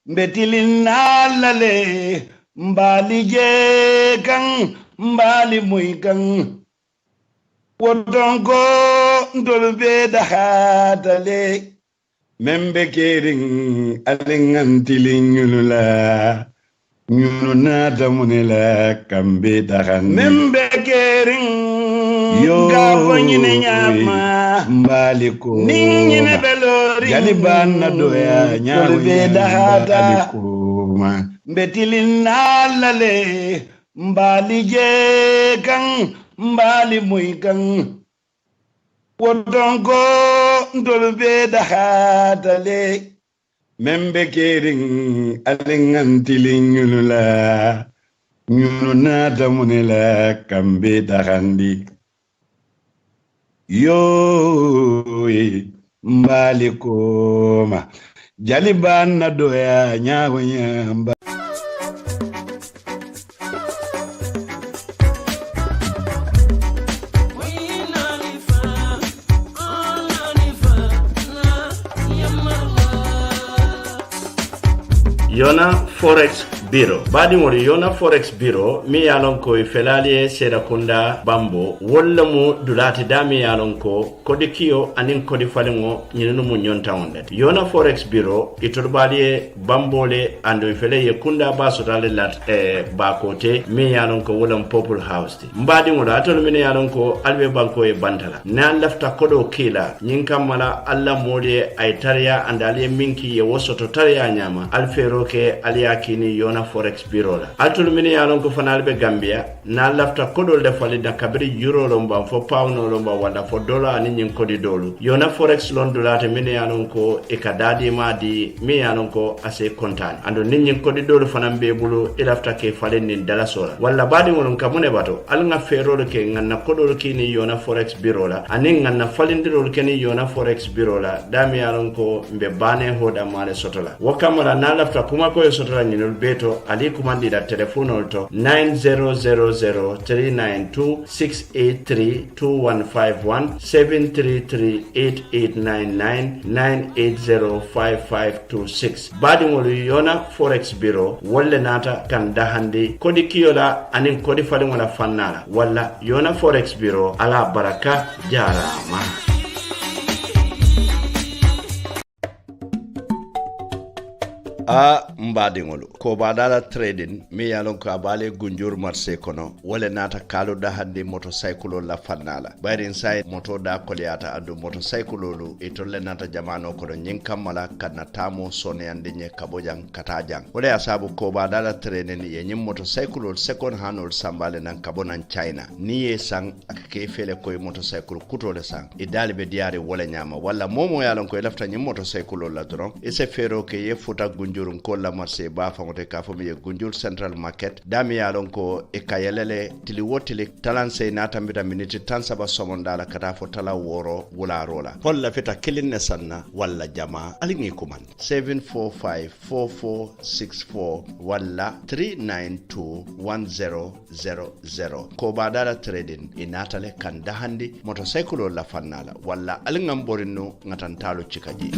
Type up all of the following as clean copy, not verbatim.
Betilin alale mbali je kan mbali muy kan wodongo ndolbe dahatale Menbe Kering alingantilin yulula nyununa damunela kambe dahan Menbe Kering yo gafanyine nyama mbaliko ninyine belori jaliban na doya nyolbe dahata betilin alale mbali je kan mbali muy kan wodongo ndolbe dahatale Menbe Kering alingantilin yulula nyununa damunela kambe dahandi yo mbalikoma jaliban na doya nyawo nyamba Yona Forex Bureau. Badimori Yona Forex Bureau mi yalon ko felaliye seda kunda bambo walla mu dulati dami yalon ko kodi kiyo anin kodi falingo nyinu mu nyonta ondet. Yona Forex Bureau iturbaliye bambole ando fele ye kunda baso dale lat bakote mi yalon ko wolam Purple House. Mbadimori atol mi yalon ko albe banko e bantala. Nan lafta kodo kila nyinka mala alla modi ay tariya andaliye minki ye wosoto tariya nyama alfero ke aliyakini Yona Forex Bureau la atul mini yalon ko fanal be Gambia na lafta kodol de fali da kabri euro lomba fo pound lomba wala fo dollar ani nyin kodi dolu Yona Forex londo late mini yalon ko e kadadi madi mi yalon ko ase kontan ando nyin kodi dolu fanam be bulu e lafta ke fali nin dala sola wala badi won kamune bato al nga ferolo ke nganna kodol kini Yona Forex Bureau la ani nganna falindiro ke ni Yona Forex Bureau la dami yalon ko mbe bane hoda male sotola wakamala na lafta kuma ko sotola nyinol beto ali kumandi da telephone to 9000392683215173389998055526 badi ngolu Yona Forex Bureau wolle nata kan dahandi kodi kiyola anin kodi fadi wala fannala walla Yona Forex Bureau ala baraka jarama. Mbadingolo ko badala trading mi yalon ko abale gunjur marché kono wala nata kalo da hande motorcycle la fannala bayri inside moto da koliata adu motorcycle lu itolle nata jamano ko nyin kamala kana tamo sone ande nye kabojang katajang wala asabu ko badala trading ye nyim motorcycle second hand sambale nan kabonan China ni ye sang akake fele ko motorcycle kutole sang idali be diari wala nyama wala momo yalon ko lafta nyim motorcycle la dron e se fero ke ye futa gunjurun ko la marché ba fangote ka fo mi gunjur central market dami yalon ko e kayelele tili wotili talanse na tambita minute tansaba somondala kata fo tala woro wula rola holla fita kilinne sanna walla jama alingi kuman 7454464 walla 3921000 ko badala trading inatale kan dahandi motorcycle la fannala walla alingam borino ngatantalo cikaji.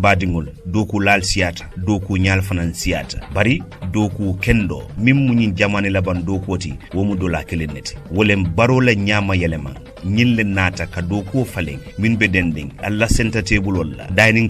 badingol doku lal siata doku nyal fanan siata bari doku kendo mimmunyin jamane laban dokoti womu dola kelenneti wolem barola nyama yelema nyille nata ka doku falen min be dending alla center table wala dining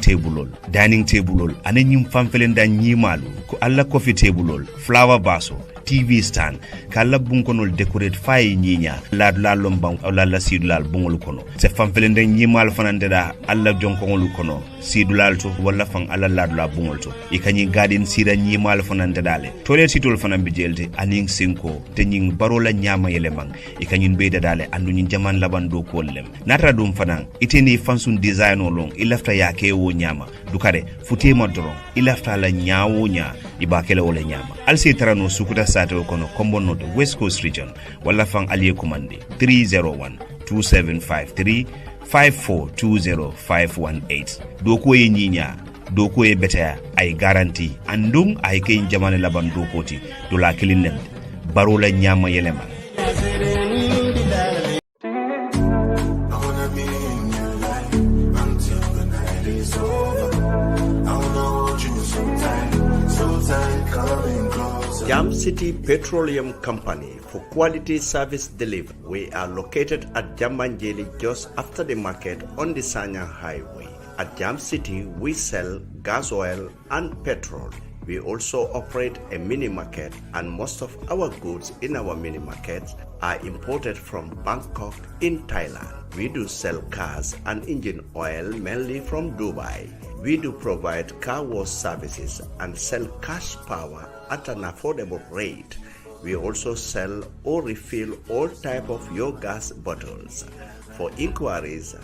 table ane nyim famfelen da nyimalu ko alla coffee table flower baso TV stand kala bunkonol decorate fay nyinya la lombang la sidulal bungol kono se famfelende nyimal fanande da alla jonkongol kono sidulal to wala fang alla la bungol to e kanyi garden sida nyimal fanande dale toilet situl fanan bi jelte aning sinko te nyin barola nyama yelemang e kanyi beeda dale andu nyin jaman laban do kollem natra dum fanan iteni fansun design olong ilafta yake wo nyama dukare futema doron ilafta la nyawo nya ibakele wala nyama alsi tarano sukuta sato kono kombono de West Coast region wala fang aliye kumande 301-2753-5420518 doko ye nyinya doko e betaya ay garanti andum ay kay jamane laban dokoti dula kilinen baro la nyama yelema Jam City Petroleum Company for quality service delivery. We are located at Jambanjeli just after the market on the Sanya Highway. At Jam City, we sell gas oil and petrol. We also operate a mini market, and most of our goods in our mini markets are imported from Bangkok in Thailand. We do sell cars and engine oil mainly from Dubai. We do provide car wash services and sell cash power at an affordable rate. We also sell or refill all type of your gas bottles. For inquiries,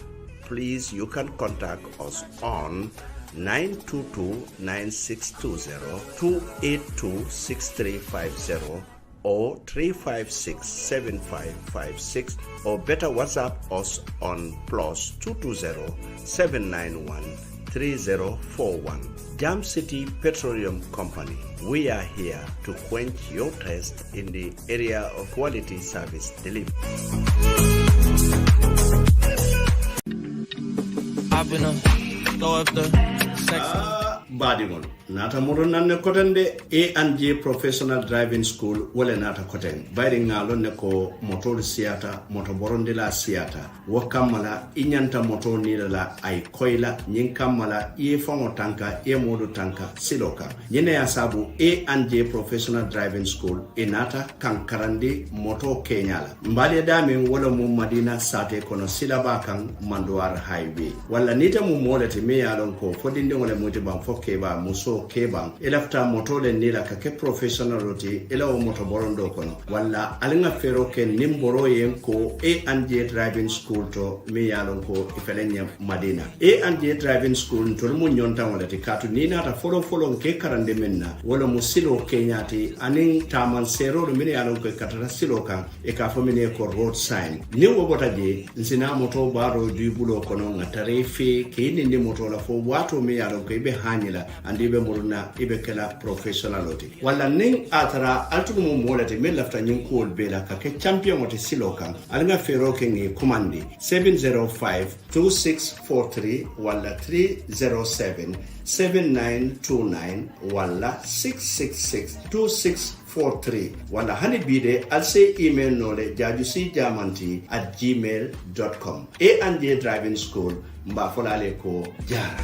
please you can contact us on 922-9620, 282-6350 or 356-7556, or better WhatsApp us on +220-791-3041. Jam City Petroleum Company. We are here to quench your thirst in the area of quality service delivery. I've been a throw up the sex. Badimon nata moro nanne kotende A&J Professional Driving School wala nata koten bayri ngalo ne ko motor siata moto boronde la siata wakamala inyanta moto ni la ay koila nyin kamala e fango tanka e modo tanka siloka nyene ya sabu A&J Professional Driving School inata kankarandi moto kenyala mbali dame wala mu Madina sate kono silaba kan Mandwar Highway wala nita mu molati me yalon ko fodinde wala muti ban keba muso keba elafta motole nila ka ke professional roti ela o moto borondo kono walla alinga fero ken nimboro yen ko A&J Driving School to me yalon ko ifelenya Madina A&J Driving School to mu nyonta wala ti katu nina ta follow ke karande menna wala musilo kenyati anin taman sero do mini yalon ko katara silo kan e ka fomine ko road sign ni wo botaje nsina moto baro du bulo kono ngatare fe ke ni moto la fo wato me yalon ko be hanila andi be muruna ibe kala professionality wala ning atara altugo mo molati me lafta nyin ko bela ka ke champion moti silokan alga fero ke ngi commande 705-2643 wala 307-7929 wala 666-2643 wala hani bide alse email nole jajusijamanti@gmail.com A&J Driving School mba folale ko jara.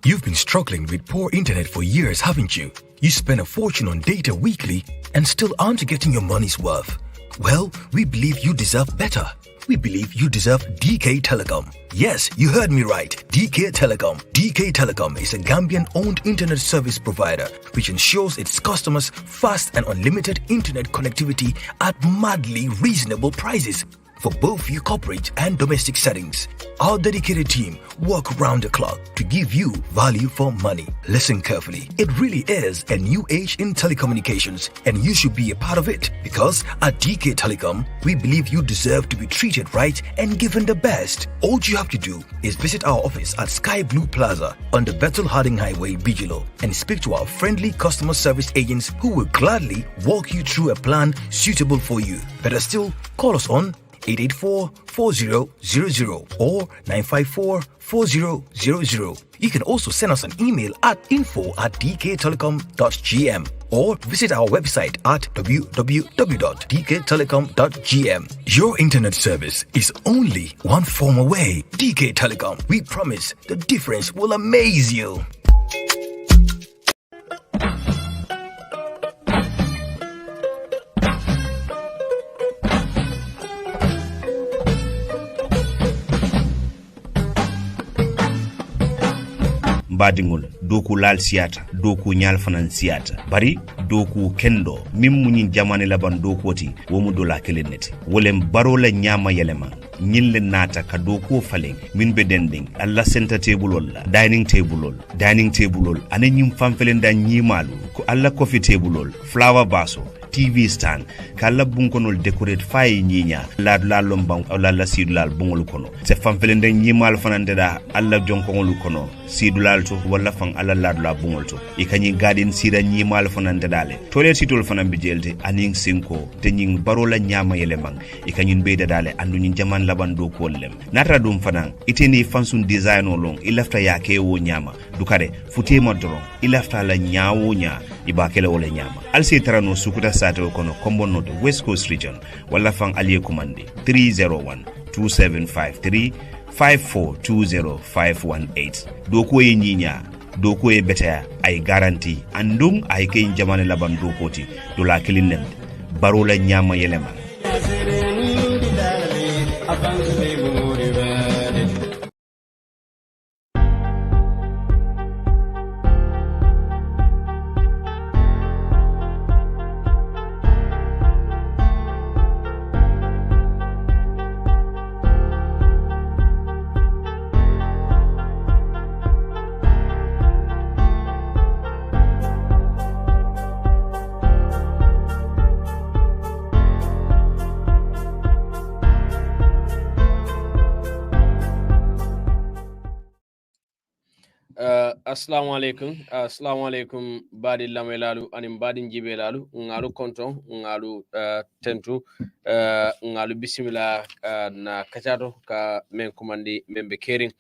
You've been struggling with poor internet for years, haven't you? You spend a fortune on data weekly and still aren't getting your money's worth. Well, we believe you deserve better. We believe you deserve DK Telecom. Yes, you heard me right. DK Telecom. DK Telecom is a Gambian-owned internet service provider which ensures its customers fast and unlimited internet connectivity at madly reasonable prices for both your corporate and domestic settings. Our dedicated team work round the clock to give you value for money. Listen carefully. It really is a new age in telecommunications, and you should be a part of it, because at DK Telecom, we believe you deserve to be treated right and given the best. All you have to do is visit our office at Sky Blue Plaza on the Bethel Harding Highway, Bigelow, and speak to our friendly customer service agents who will gladly walk you through a plan suitable for you. Better still, call us on 884-4000 or 954-4000. You can also send us an email at info@dktelecom.gm or visit our website at www.dktelecom.gm. Your internet service is only one form away. DK Telecom, we promise the difference will amaze you. badingol doku lal siata doku nyal fanan siata bari doku kendo mim munyin jamane laban dokoti womu dola kelenneti wolem barola nyama yelema nyille nata ka doku faleng min be dending alla center table olla dining table ol ane nyim famfelen da nyimalu ko alla coffee table ol flower baso TV stand kala bunkonol decorate fay nyinya la lombang la sidulal bungol kono se fam felende nyimal fanande da alla jonkongol kono sidulal to wala fan alla la bungol to e kanyi garden sida nyimal fanande dale toilet sitol fanan bi jelde aning sinko te nyin barola nyama yelemang e kanyi beeda dale andu nyin jaman laban do kollem natra dum fanan iteni fansun design olong ilafta yake wo nyama dukare futema doron ilafta la nyawo nya ibakele wala nyama alsi tarano sukuta sato kono kombono de West Coast region wala fan aliye commande 301 2753 5420518 doko ye nyinya doko ye beta ay garanti andum ay kay jamane laban dokoti do la kilinem barola nyama yelema assalamu alaikum badi lamelalu anim badi njibelalu ngalu konton ngalu tentu ngalu bismillah na kacato ka men kumandi Menbe Kering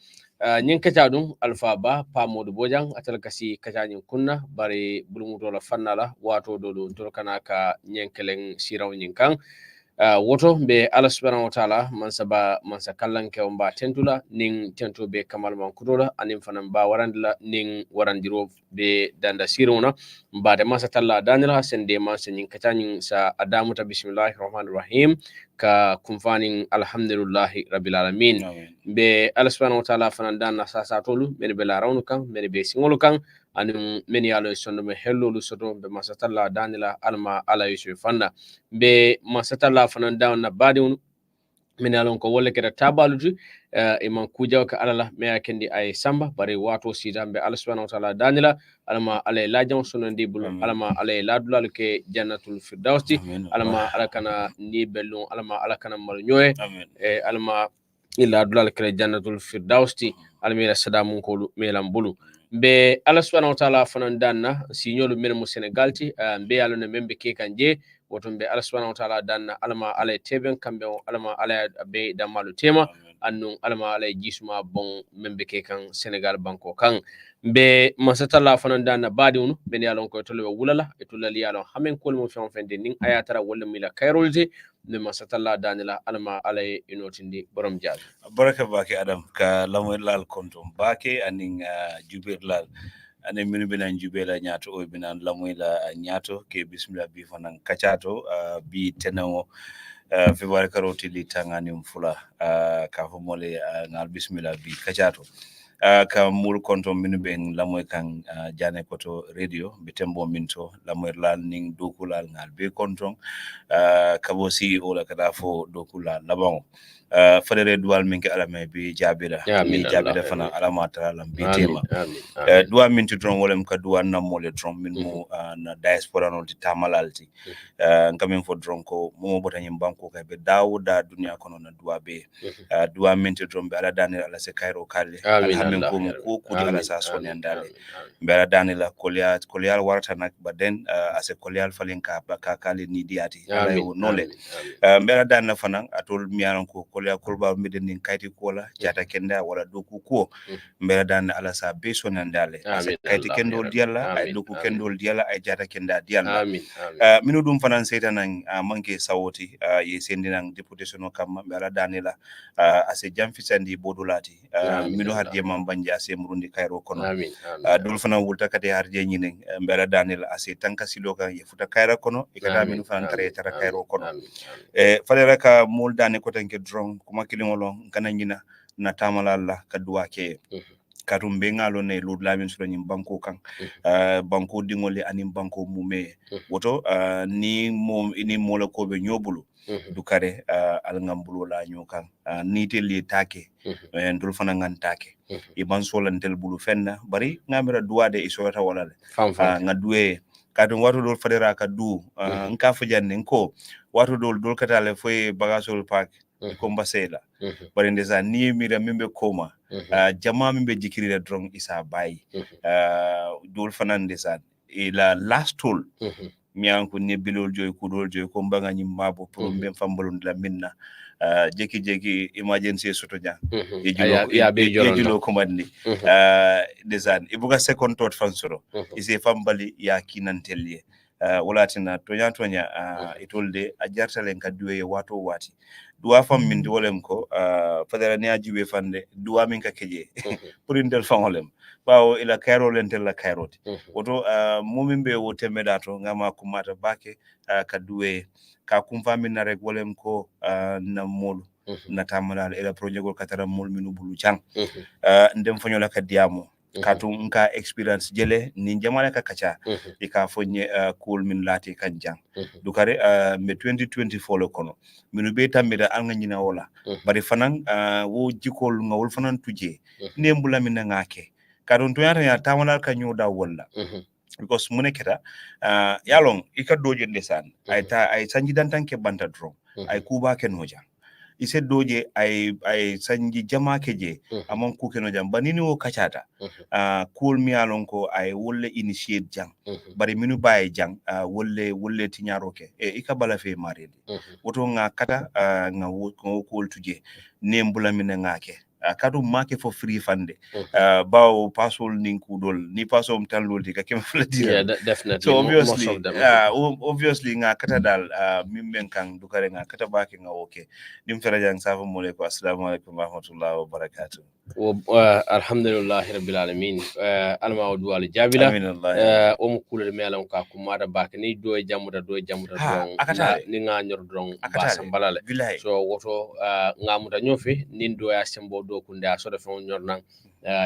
nyin kacadum alfa ba pa modu bojang atal kasi kacanyin kunna bari bulumuto la fannala wato dodo torkana ka nyenkeleng siraw nyin kan woto be Allah subhanahu wa ta'ala mansa kallan ke on ba tentula ning tentu be kamal man kudola anim fanan ba warandila ning warandiro be danda siruna ba de mansa talla danila sende mansa nyin katanyin sa adamuta bismillahir rahmanir rahim ka kumfanin alhamdulillahi rabbil alamin be Allah subhanahu wa ta'ala fanan danna sa tolu men be la rawnu kan men be singolu kan anum men yalo sondo me hellolu soto be mansa talla danila alma ala yusuf fanna be masatalla fanan down na badiun min alon ko wolle keda tabaluti e man kujaw ka alala me akendi ay samba bare wato sidambe Allah subhanahu wa ta'ala danila alama alay lajam sunan dibul alama alay ladulal ke jannatul firdausi alama alakana ni bellon alama alakana mal nyoy e alama illa dulal ke jannatul firdausi almira sadamun ko melam bulu be Allah subhanahu wa ta'ala fanan danna signolu men mo Senegal ti be alone membe ke kanje woton be Allah subhanahu wa ta'ala danna alama alay teben kambe alama alay be damalu tema annun alama alay jisuma bon membe ke kan Senegal banko kan be masatalla fanan danna badiunu ben yalon ko tolbe wulala e tulali yalon hamen kol mo fen fende nin ayatara wala mila kayrolje ne masatalla danila alama alay inotindi borom jaal baraka bake adam ka lamoy lal kontom bake aning jubir lal ane minu binan jubela nyato o binan lamoy la nyato ke bismillah bi fanan kachato bi tenamo february karoti li tangani mfula ka homole ngal bismillah bi kachato ka mul konto minu ben lamoy kan jane koto radio bitembo minto lamoy lal ning dokulal ngal be konton kabo CEO la kada fo dokulal labango fadere dual minke alame bi jabira mi jabira fana alama taala bi tema duwa minti dron wolem ka duwa na mole dron min mu na diaspora no ti tamalalti ngamen fo dron ko mo botany banko ka be dawda dunya kono na duwa be duwa minti dron be ala danel ala se kairo kalle alhamen ko ko ala sa soni andale be ala danel kolyal warta nak baden ase kolyal falen ka ka kale ni diati ala yo nole be ala danel fana atol miyanon ko kolya kolba meden nin kayti kola jata kenda wala doku ko mbera dan ala sa be sonandale ase kayti kendo dialla ay doku kendo dialla ay jata kenda dialla minu dum fanan setanan manke sawoti ye sendinan deputation kam mbera danila ase jamfisandi bodulati minu hadde mam banja ase murundi kayro kono dul fanan wulta kade harje nyine mbera danila ase tanka siloka ye futa kayra kono e kada minu fanan tara kayro kono falera ka mol dane ko tanke drone kuma kilingolo kana nyina na tamalalla ka duwake katum be ngalo ne lud lamin sura nyim banko kan banko dingole anim banko mume woto ni mom ini mola ko be nyobulu dukare al ngambulo la nyokan ni teli take ndul fana ngan take e ban solantel bulu fenna bari ngamira duwade e sota wala nga duwe kadum watu dol fadera ka du nka fujanne nko watu dol katale foye bagasol park ko mbasela bari ndesa ni mira mimbe koma jama mimbe jikirira drong isa bayi dol fanan ndesa e la last tool miyan ko nebilol joy kudol joy ko mbanga nyim mabo pour mbem fambalon la minna jeki emergency soto jang yejulo commandi design ibuga second thought fansoro ise fambali ya kinantelye walatina tonya itolde a jartalen ka duwe wato wati duwa fam min wolem ko fadara ne ajibe fande duwa min ka keje pour indel fangolem bawo ila kairo lentel la kairoti woto mumin be wo temeda to ngama kumata bake ka duwe ka kumfa min rek wolem ko na molu na tamala ila projet gol katara mol minu bulu jang ndem fanyola ka diamo katu nka experience jele ni jamala ka kacha ika fonye cool min lati kan jang dukare me 2024 lo kono minu be tamida anga nyina wala bari fanan wo jikol ngawul fanan tuje nembula min ngake kadon to ya tamala ka nyoda wala because mune keta yalong ika doje ndesan ay sanji dantanke banta drum ay kuba ken hoja ise doje ay sanji jama keje amon ku ken hoja banini wo kachata cool mi yalong ko ay wolle initiate jang bari minu baye jang wolle tinyaroke ika bala fe maredi woto nga kata nga ko tuje nembula min ngake kadu make for free fande bawo pasol nin kudol ni paso mtalol ka kem fladira definitely so obviously most of them obviously nga kata dal mimben kan dukare nga kata baki nga okay nim ferajan safa mole ko assalamu alaikum wa rahmatullahi wa barakatuh alhamdulillah rabbil alamin alma wa duwal jabila o mu kulul melam ka kumada baki ni do jamuda don ni nga nyor don ba sambalale so woto ngamuda nyofi nin do ya sembo do kunda so da fon nyor nan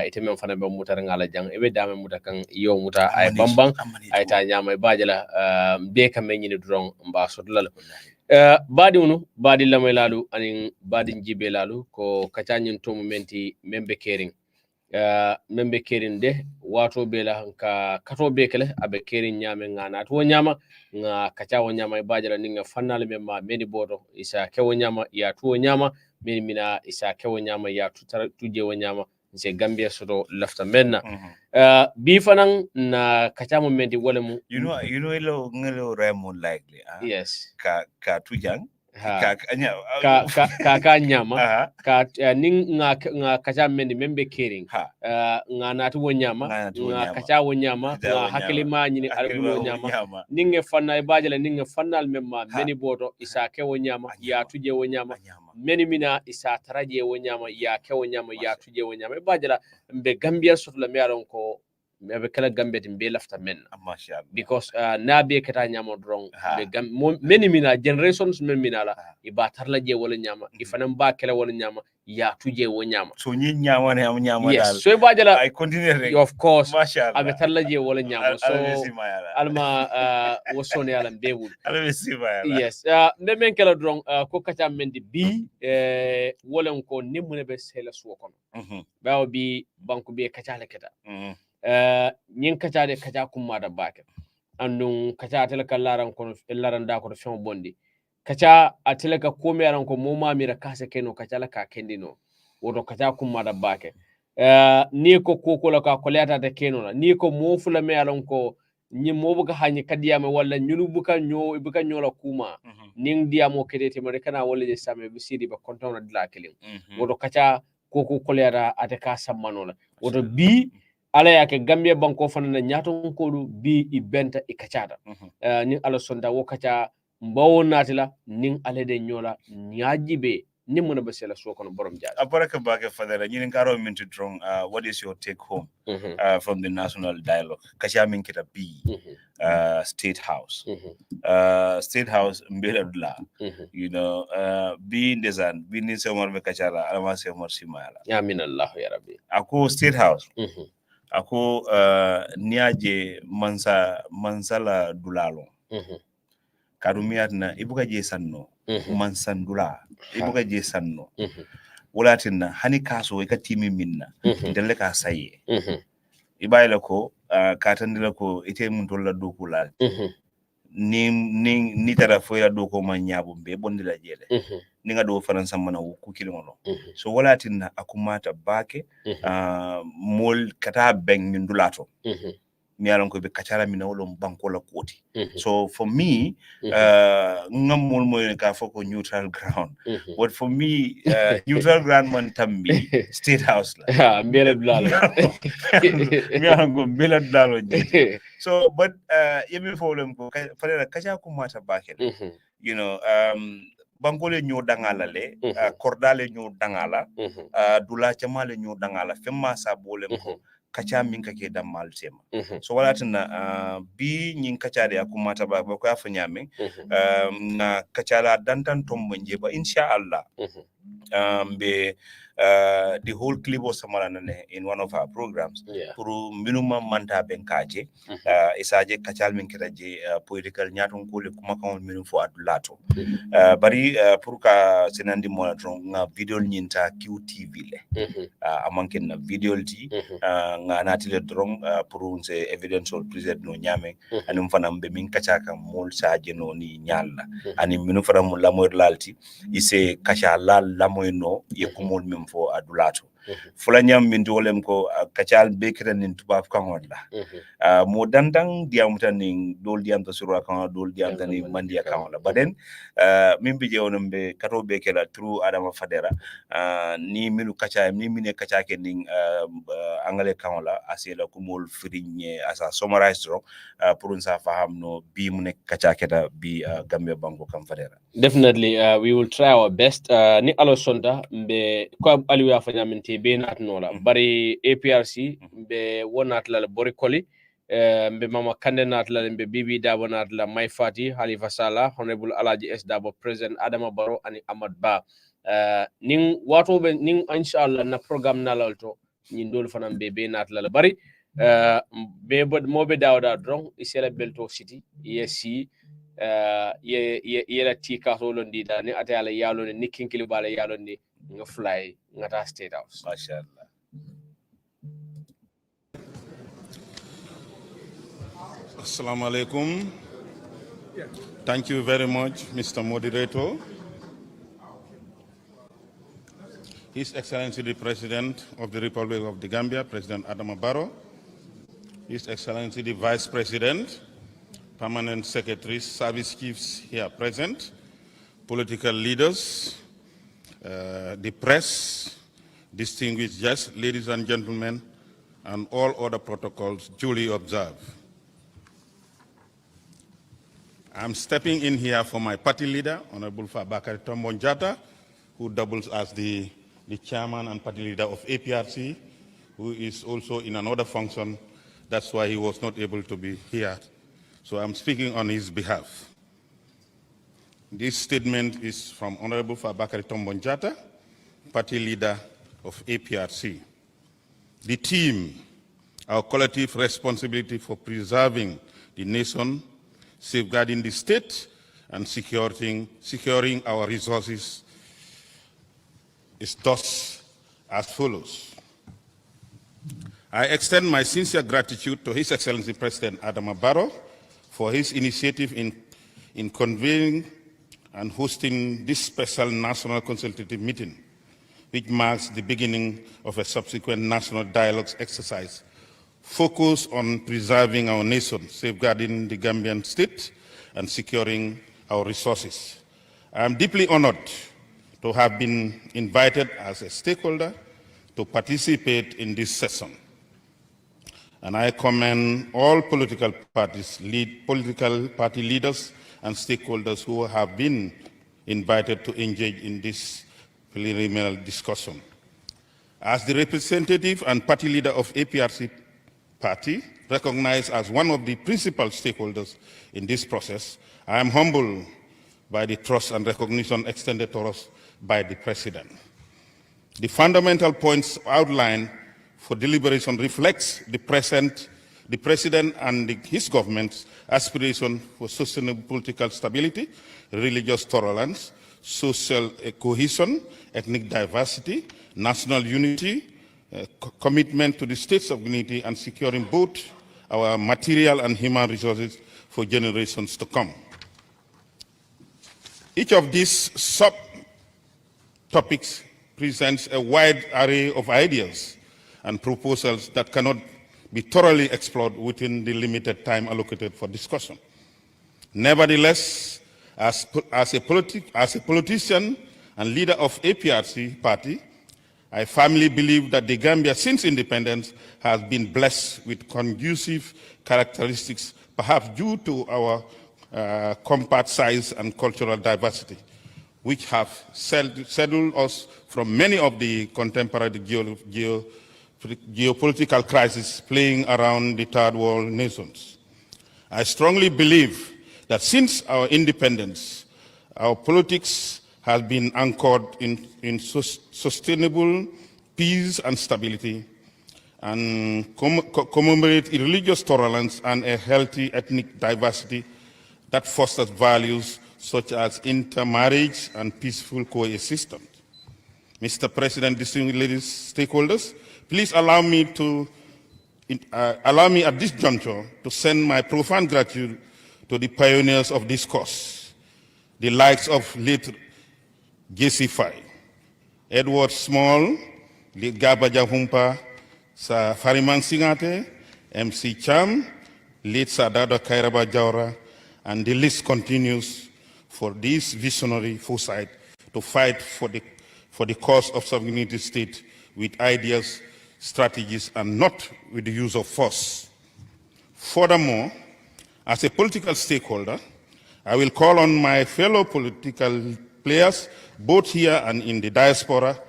ite men fana be mutar ngala jang e be dame muta kan yo muta ay bambang ay ta nyama e bajala be kam men ni don ba so dulal badi unu badi lamay lalu anin badi jibe lalu ko kacanyin to momenti membe Kering membe Kering de wato be la ka kato be kele abe Kering nyame ngana to nyama nga kacha wo nyama e bajala ninga fannal memma meni bodo isa kewo nyama ya to nyama min mina isa kewo nyama ya tuje wo nyama se Gambia soto lafta menna bi fanan na kacha momenti wala mu you know ilo ngelo remo likely yes ka tujang ka nyama ka nin nga kacha mendi membe Kering nga natu wo nyama nga kacha wo nyama nga hakili ma nyini albulo nyama ninge fanna ibajala ninge fannal memma meni boto isa ke wo nyama ya tuje wo nyama meni mina isa taraje wo nyama ya ke wo nyama ya tuje wo nyama ibajala mbe Gambia sotla miaron ko be kala Gambia timbe lafta men because na be kata nyama drong meni mina generations men mina la iba tarla je wala nyama ifanan ba kala wala nyama ya tuje wo nyama so nyi nyama ne am nyama yes dal so ibajala I continue of course abe tarla je wala nyama so alma wosone ala bewul yes men kala drong ko kata men di bi wala ko nimune be sela suwo kono bawo bi banku be kata la kata nyin kaca de kaca kumma da bake andun kaca atela laran kono laran da ko fen bondi kaca atela ka komi aran ko moma mira kase keno kaca la ka kendino woto kaca kumma da bake ni ko koko la ka koleta ta keno la ni ko mofula me aran ko nyi mobuka hanyi kadiyama walla nyunu buka nyola kuma ning diamo kedete mo kana walla je same bisidi ba kontona dila kelim woto kaca koko koleta ataka sammanola woto bi ala yake Gambia banko fana na nyaton kodu bi i benta i kacata nin ala sonda wo kaca mbawo natila nin ala de nyola nyajibe ni mona basela so kono borom jaji abaraka bake fadara ñinin karo min to drong what is your take home from the national dialogue kacha min kita bi state house state house mbela dula you know bi ndesan bi ni semor be kachara alama semor simala amin allah ya rabbi ako state house ako niaje mansala dulalo kadumiyat na ibuka je sanno mansan dula ibuka je sanno walatinna hani kaso ka timi minna dalle ka saye ibayla ko katandila ko ite mun tolla doku la ni tara foya doko ma nyabo be bondila jele ni nga do faransa mana ku kilimono so wala tinna akumata bake mol kata beng min dulato mi alon ko be kachara mi nawlo banko la koti so for me ngam mol moy ka foko neutral ground but for me neutral ground man tambi state house la mbele blalo mi alon ko mbele blalo so but yemi folem ko fara kacha ko mata bakel you know bankole ñoo dangala le kordale ñoo dangala dula chamale ñoo dangala femma sa bolem ko kacha min kake damal tema so wala tana bi nyin kacha de akumata ba ko afa nyame na kacha la dantan tombo njeba inshallah be the whole clip was samaranane in one of our programs pour minimum manta benkaje isaje kachal min kiraje political nyaton kule kuma kan minimum fo adulato bari pour ka senandi monatron nga video nyinta QTV le amanken na video ti nga natile drong pour se evidential present no nyame anum fanam be min kachaka mol saje no ni nyalla ani minu fanam lamoy lalti ise kacha lal lamoy no yekumol mem fo adulato fula nyam min dolem ko kachal bekran nin tubab kan wala mo dandang diam tan nin dol diam to sura kan dol diam tan ni mandia kan wala baden min bi jewon be kato bekela true adama fadera ni minu kacha ni mine kacha ke nin angale kan wala asela ko mol frigne asa summarize ro pour sa faham no bi mu nek kacha keta bi Gambia banko kan fadera definitely we will try our best ni alo sonda be ko aliou ya fanya min te be nat nola bari APRC be wonat la bori koli be mama kande nat la be bibi dabo nat la may fati Halifa Sallah honorable Alaji S Dabo president Adama Barrow ani Ahmad Ba ning wato be ning inshallah na program na lalto nyin dol fanam be nat la bari be mobe dawda drong isela belto city yesi ye la tika solo ndida ni atala yalo ni kinkili bala yalo ni nga fly ngata state house mashallah Assalamu alaikum. Thank you very much, Mr. Moderator. His Excellency the President of the Republic of the Gambia, President Adama Barrow, His Excellency the Vice President, Permanent Secretaries, Service Chiefs here present, political leaders, the press, distinguished guests, ladies and gentlemen, and all other protocols duly observed. I'm stepping in here for my party leader, Honorable Fabakary Tombong Jatta, who doubles as the chairman and party leader of APRC, who is also in another function. That's why he was not able to be here. So I'm speaking on his behalf. This statement is from Honorable Fabakary Tombong Jatta, party leader of APRC. The team, our collective responsibility for preserving the nation, safeguarding the state, and securing our resources is thus as follows. I extend my sincere gratitude to His Excellency President Adama Barrow for his initiative in convening and hosting this special national consultative meeting, which marks the beginning of a subsequent national dialogue exercise focused on preserving our nation, safeguarding the Gambian state, and securing our resources. I am deeply honored to have been invited as a stakeholder to participate in this session. And I commend all political party leaders and stakeholders who have been invited to engage in this preliminary discussion. As the representative and party leader of APRC party, recognized as one of the principal stakeholders in this process, I am humbled by the trust and recognition extended to us by the President. The fundamental points outlined for deliberation reflects the President and his government's aspiration for sustainable political stability, religious tolerance, social cohesion, ethnic diversity, national unity, commitment to the states of unity, and securing both our material and human resources for generations to come. Each of these sub-topics presents a wide array of ideas and proposals that cannot be thoroughly explored within the limited time allocated for discussion. Nevertheless, as a politician and leader of APRC party, I firmly believe that the Gambia since independence has been blessed with conducive characteristics, perhaps due to our compact size and cultural diversity, which have settled us from many of the contemporary geopolitical crises playing around the third world nations. I strongly believe that since our independence, our politics has been anchored in sustainable peace and stability, and commemorate religious tolerance and a healthy ethnic diversity that fosters values such as intermarriage and peaceful coexistence. Mr. President, distinguished ladies, stakeholders, please allow me at this juncture to send my profound gratitude to the pioneers of this cause, the likes of late J.C. Faye, Edward Small, late Gaba Jahumpa, Sir Fariman Singate, MC Cham, late Sadada Kairaba Jawara, and the list continues for this visionary foresight to fight for the cause of sovereignty state with ideas, strategies, and not with the use of force. Furthermore, as a political stakeholder, I will call on my fellow political players, both here and in the diaspora,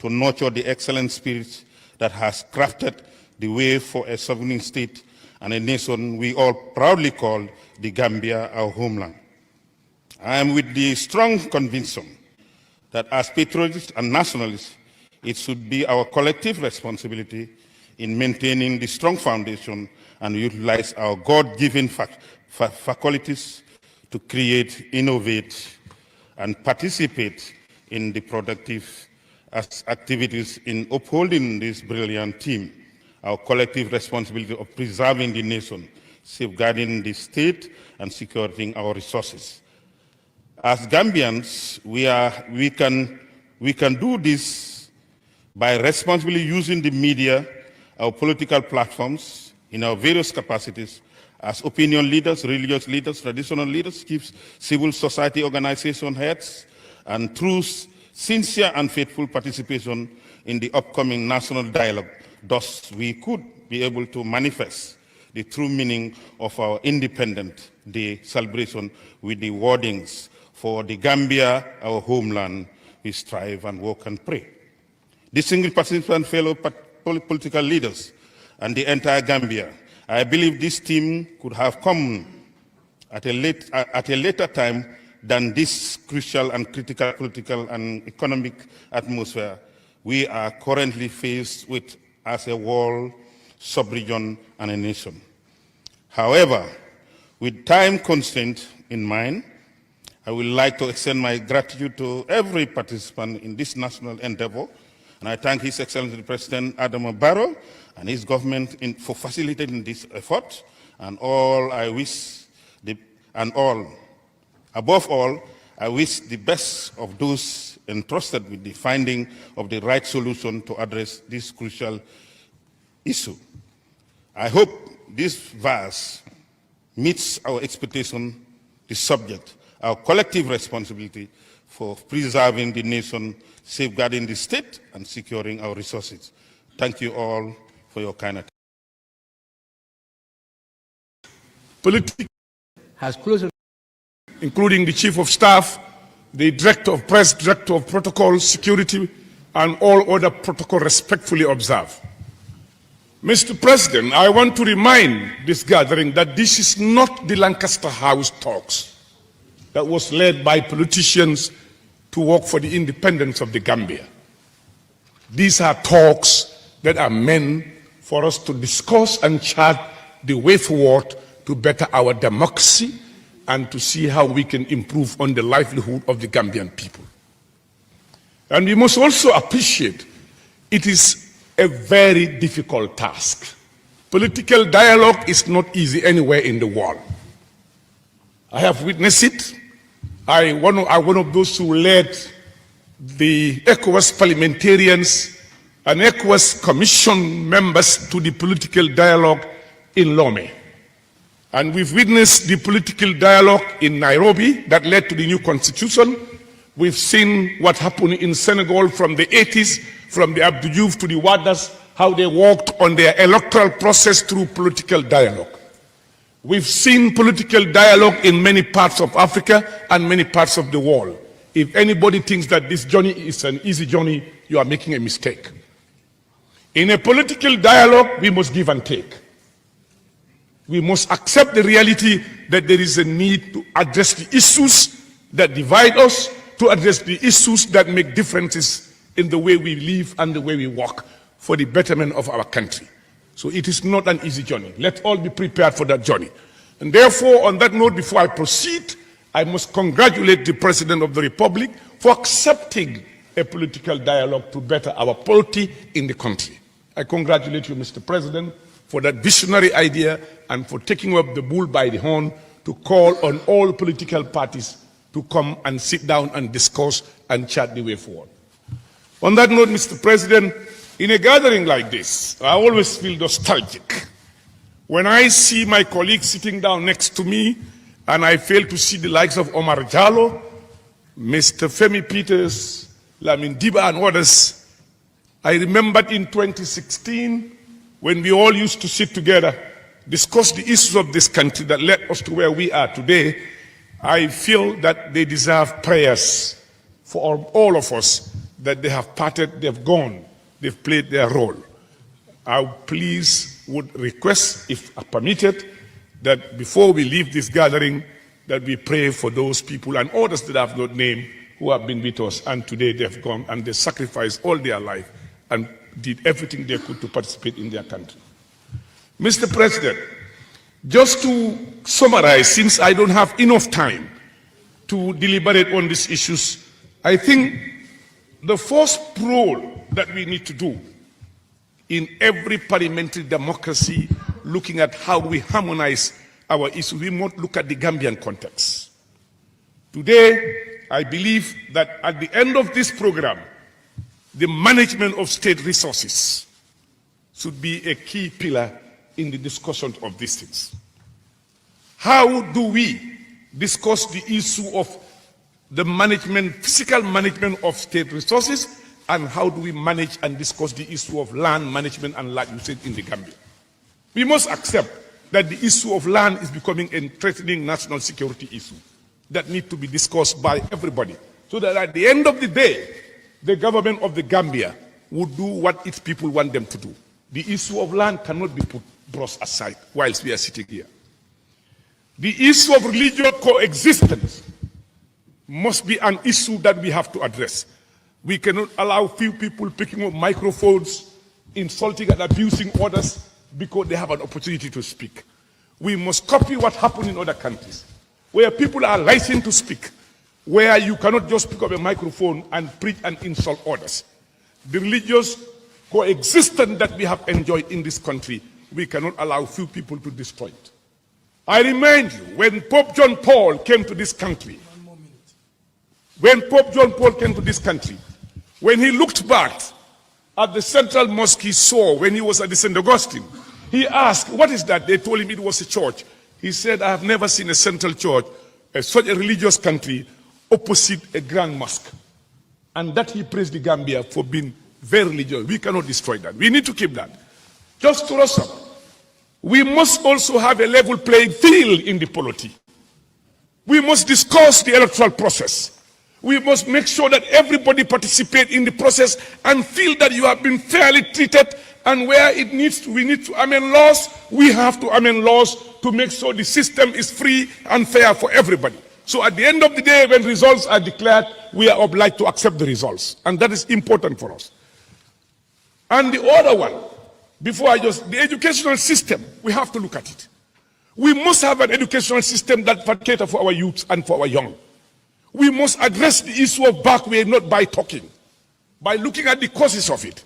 to nurture the excellent spirit that has crafted the way for a sovereign state and a nation we all proudly call the Gambia, our homeland. I am with the strong conviction that as patriots and nationalists, it should be our collective responsibility in maintaining the strong foundation and utilize our God-given faculties to create, innovate, and participate in the productive activities in upholding this brilliant theme, our collective responsibility of preserving the nation, safeguarding the state, and securing our resources. As Gambians, we can do this by responsibly using the media, our political platforms, in our various capacities as opinion leaders, religious leaders, traditional leaders, chiefs, civil society organization heads, and through sincere and faithful participation in the upcoming national dialogue. Thus, we could be able to manifest the true meaning of our Independent Day celebration with the wordings, "For the Gambia, our homeland, we strive and work and pray." Distinguished participants, fellow political leaders, and the entire Gambia, I believe this theme could have come at a later time than this crucial and critical political and economic atmosphere we are currently faced with as a world, sub-region, and a nation. However, with time constraint in mind, I would like to extend my gratitude to every participant in this national endeavor, and I thank His Excellency President Adama Barrow and his government for facilitating this effort. Above all, I wish the best of those entrusted with the finding of the right solution to address this crucial issue. I hope this verse meets our expectation, the subject, our collective responsibility for preserving the nation, safeguarding the state, and securing our resources. Thank you all for your kind attention. Politics has close, including the Chief of Staff, the Director of Press, Director of Protocol, Security, and all other protocol respectfully observed. Mr. President, I want to remind this gathering that this is not the Lancaster House talks that was led by politicians to work for the independence of the Gambia. These are talks that are meant for us to discuss and chart the way forward to better our democracy and to see how we can improve on the livelihood of the Gambian people. And we must also appreciate it is a very difficult task Political dialogue is not easy anywhere in the world. I have witnessed it. I'm one of those who led the ECOWAS parliamentarians and ECOWAS commission members to the political dialogue in Lome. And we've witnessed the political dialogue in Nairobi that led to the new constitution. We've seen what happened in Senegal from the 80s, from the Abdou Diouf to the Wadas, how they worked on their electoral process through political dialogue. We've seen political dialogue in many parts of Africa and many parts of the world. If anybody thinks that this journey is an easy journey, you are making a mistake. In a political dialogue, we must give and take. We must accept the reality that there is a need to address the issues that divide us, to address the issues that make differences in the way we live and the way we work for the betterment of our country. So it is not an easy journey. Let's all be prepared for that journey. And therefore, on that note, before I proceed, I must congratulate the President of the Republic for accepting a political dialogue to better our polity in the country. I congratulate you, Mr. President, for that visionary idea and for taking up the bull by the horn to call on all political parties to come and sit down and discuss and chart the way forward. On that note, Mr. President, in a gathering like this, I always feel nostalgic. When I see my colleagues sitting down next to me and I fail to see the likes of Omar Jallo, Mr. Femi Peters, Lamin Diba and others, I remembered in 2016 when we all used to sit together, discuss the issues of this country that led us to where we are today. I feel that they deserve prayers for all of us, that they have parted, they've gone, they've played their role. I please would request, if permitted, that before we leave this gathering, that we pray for those people and others that I have not named who have been with us, and today they've gone and they sacrificed all their life and did everything they could to participate in their country. Mr. President, just to summarize, since I don't have enough time to deliberate on these issues, I think the first role that we need to do in every parliamentary democracy, looking at how we harmonize our issues, we must look at the Gambian context. Today, I believe that at the end of this program, the management of state resources should be a key pillar in the discussion of these things. How do we discuss the issue of the management, physical management of state resources, and how do we manage and discuss the issue of land management and land usage in the Gambia? We must accept that the issue of land is becoming a threatening national security issue that needs to be discussed by everybody, so that at the end of the day, the government of the Gambia would do what its people want them to do. The issue of land cannot be brushed aside whilst we are sitting here. The issue of religious coexistence must be an issue that we have to address. We cannot allow few people picking up microphones, insulting and abusing others because they have an opportunity to speak. We must copy what happened in other countries, where people are licensed to speak, where you cannot just pick up a microphone and preach and insult others. The religious coexistence that we have enjoyed in this country, we cannot allow few people to destroy it. I remind you, when Pope John Paul came to this country, when he looked back at the central mosque he saw when he was at the St. Augustine, he asked, what is that? They told him it was a church. He said, I have never seen a central church, such a religious country, opposite a grand mosque. And that he praised the Gambia for being very religious. We cannot destroy that. We need to keep that. Just to us up, we must also have a level playing field in the polity. We must discuss the electoral process. We must make sure that everybody participate in the process and feel that you have been fairly treated, and where we need to amend laws, we have to amend laws to make sure the system is free and fair for everybody. So at the end of the day, when results are declared, we are obliged to accept the results. And that is important for us. And the other one, the educational system, we have to look at it. We must have an educational system that caters for our youth and for our young. We must address the issue of backway not by talking, by looking at the causes of it.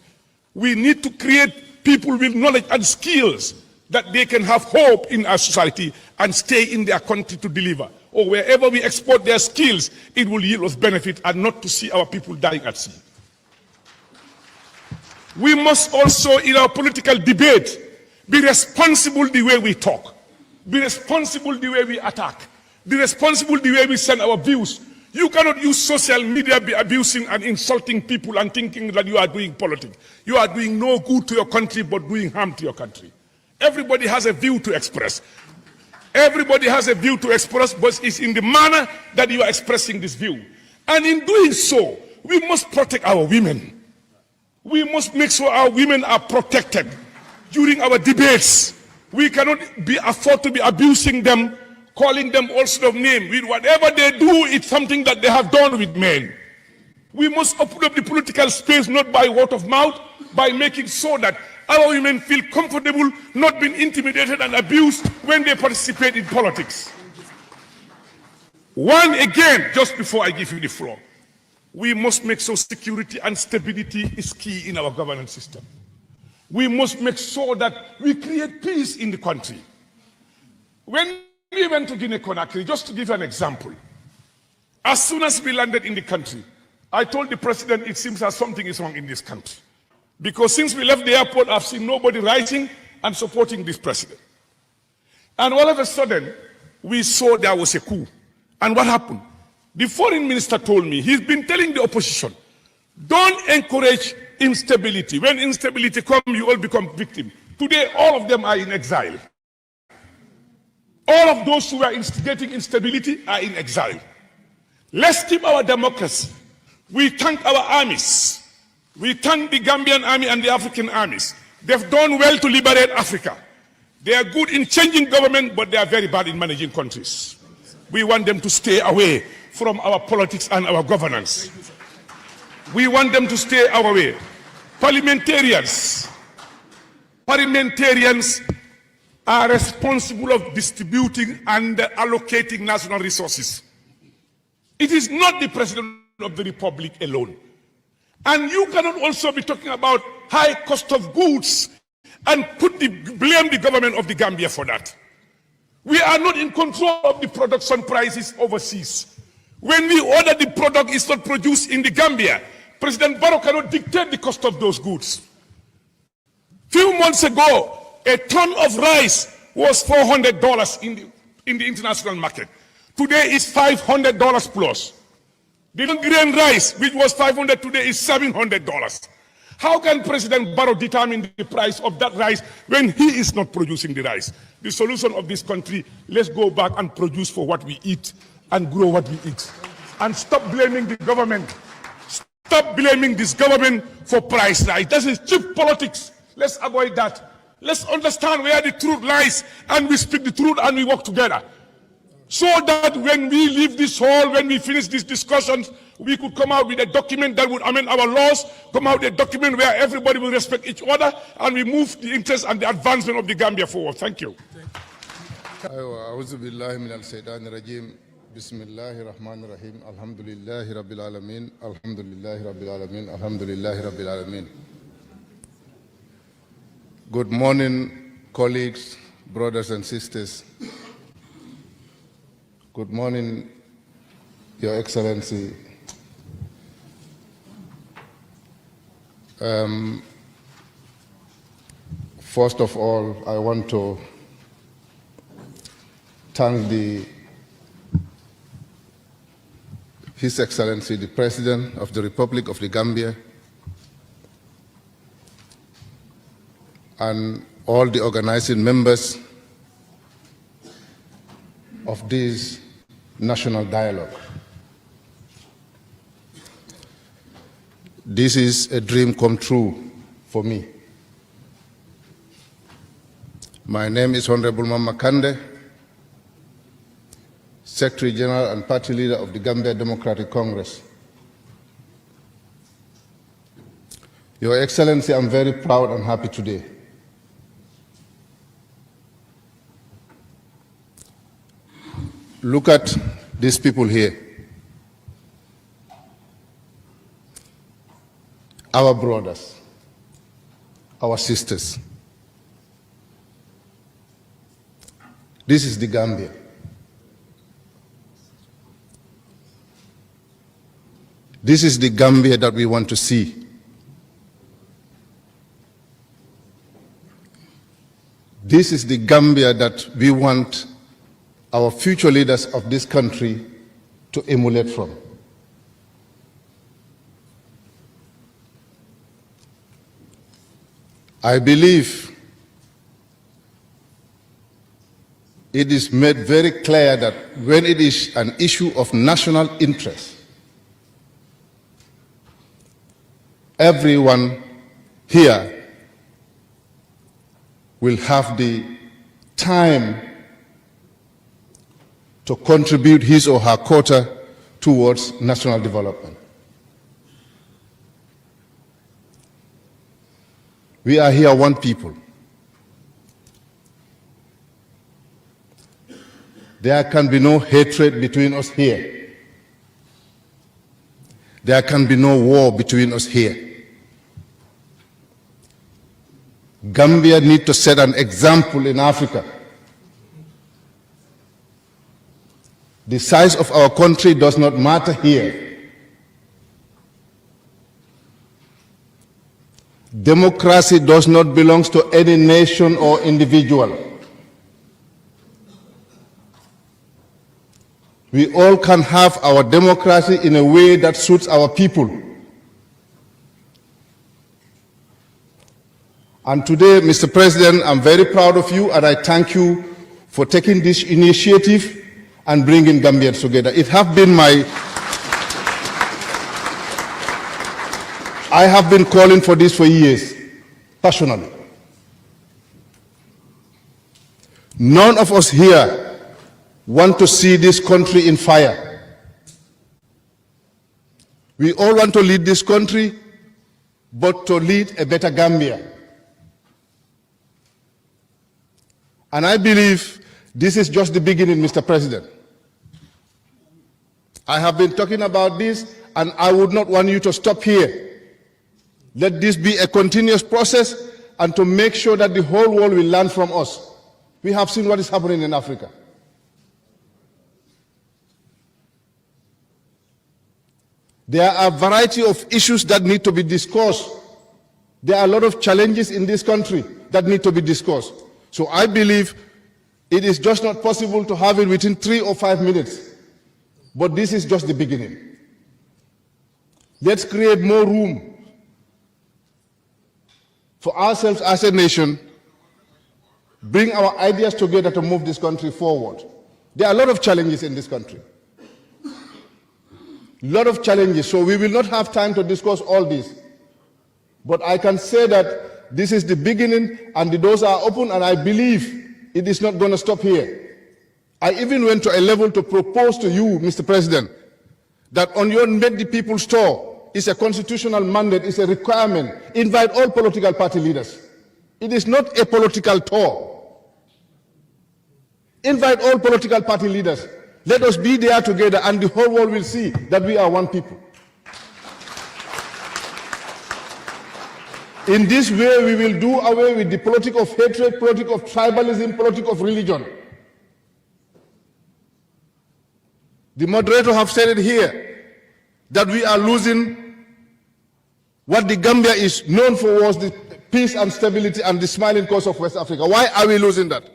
We need to create people with knowledge and skills that they can have hope in our society and stay in their country to deliver. Or wherever we export their skills, it will yield us benefit and not to see our people dying at sea. We must also, in our political debate, be responsible the way we talk, be responsible the way we attack, be responsible the way we send our views. You cannot use social media, be abusing and insulting people and thinking that you are doing politics. You are doing no good to your country, but doing harm to your country. Everybody has a view to express. Everybody has a view to express, but it's in the manner that you are expressing this view. And in doing so, we must protect our women. We must make sure our women are protected during our debates. We cannot afford to be abusing them, calling them all sorts of names. With whatever they do, it's something that they have done with men. We must open up the political space not by word of mouth, by making sure that our women feel comfortable, not being intimidated and abused when they participate in politics. One again, just before I give you the floor, we must make sure security and stability is key in our governance system. We must make sure that we create peace in the country. When we went to Guinea-Conakry, just to give you an example, as soon as we landed in the country, I told the president it seems that something is wrong in this country. Because since we left the airport, I've seen nobody rising and supporting this president. And all of a sudden, we saw there was a coup. And what happened? The foreign minister told me, he's been telling the opposition, don't encourage instability. When instability comes, you all become victims. Today, all of them are in exile. All of those who are instigating instability are in exile. Let's keep our democracy. We thank our armies. We thank the Gambian army and the African armies. They've done well to liberate Africa. They are good in changing government, but they are very bad in managing countries. We want them to stay away from our politics and our governance. We want them to stay our way. Parliamentarians are responsible of distributing and allocating national resources. It is not the President of the Republic alone. And you cannot also be talking about high cost of goods and blame the government of the Gambia for that. We are not in control of the production prices overseas. When we order the product is not produced in the Gambia, President Barrow cannot dictate the cost of those goods. Few months ago, a ton of rice was $400 in the international market. Today it's $500 plus. The grain rice, which was $500 today, is $700. How can President Barrow determine the price of that rice when he is not producing the rice? The solution of this country, let's go back and produce for what we eat and grow what we eat. And stop blaming the government. Stop blaming this government for price rise. That is cheap politics. Let's avoid that. Let's understand where the truth lies and we speak the truth and we work together. So that when we leave this hall, when we finish these discussions, we could come out with a document that would amend our laws, come out with a document where everybody will respect each other, and we move the interest and the advancement of the Gambia forward. Thank you. بسم الله الرحمن الرحيم الحمد لله رب العالمين الحمد لله رب العالمين الحمد لله رب العالمين. Good morning, colleagues, brothers and sisters. Good morning, Your Excellency. First of all, I want to thank His Excellency, the President of the Republic of the Gambia, and all the organizing members of this national dialogue. This is a dream come true for me. My name is Honorable Mama Kande, Secretary General and Party Leader of the Gambia Democratic Congress. Your Excellency, I'm very proud and happy today. Look at these people here. Our brothers, our sisters. This is the Gambia. This is the Gambia that we want to see. This is the Gambia that we want our future leaders of this country to emulate from. I believe it is made very clear that when it is an issue of national interest, everyone here will have the time to contribute his or her quota towards national development. We are here one people. There can be no hatred between us here. There can be no war between us here. Gambia needs to set an example in Africa. The size of our country does not matter here. Democracy does not belong to any nation or individual. We all can have our democracy in a way that suits our people. And today, Mr. President, I'm very proud of you and I thank you for taking this initiative and bringing Gambians together. I have been calling for this for years, personally. None of us here want to see this country in fire. We all want to lead this country, but to lead a better Gambia. And I believe this is just the beginning, Mr. President. I have been talking about this, and I would not want you to stop here. Let this be a continuous process, and to make sure that the whole world will learn from us. We have seen what is happening in Africa. There are a variety of issues that need to be discussed. There are a lot of challenges in this country that need to be discussed. So I believe it is just not possible to have it within 3 or 5 minutes. But this is just the beginning. Let's create more room for ourselves as a nation, bring our ideas together to move this country forward. There are a lot of challenges in this country. A lot of challenges, so we will not have time to discuss all this. But I can say that this is the beginning and the doors are open, and I believe it is not going to stop here. I even went to a level to propose to you, Mr. President, that on your Meet the People store, it's a constitutional mandate, it's a requirement. Invite all political party leaders. It is not a political tour. Invite all political party leaders. Let us be there together and the whole world will see that we are one people. In this way, we will do away with the politics of hatred, politics of tribalism, politics of religion. The moderator have said it here, that we are losing what the Gambia is known for was the peace and stability and the smiling coast of West Africa. Why are we losing that?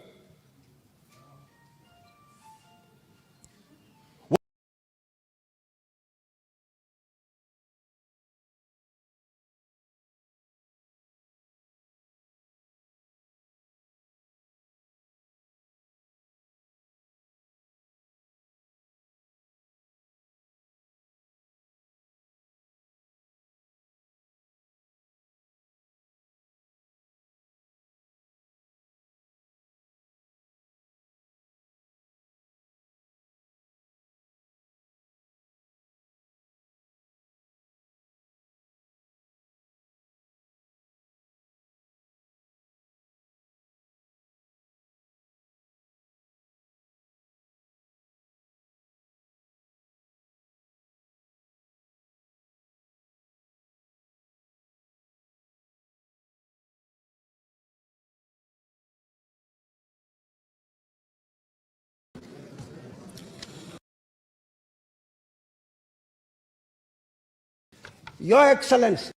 Your Excellency.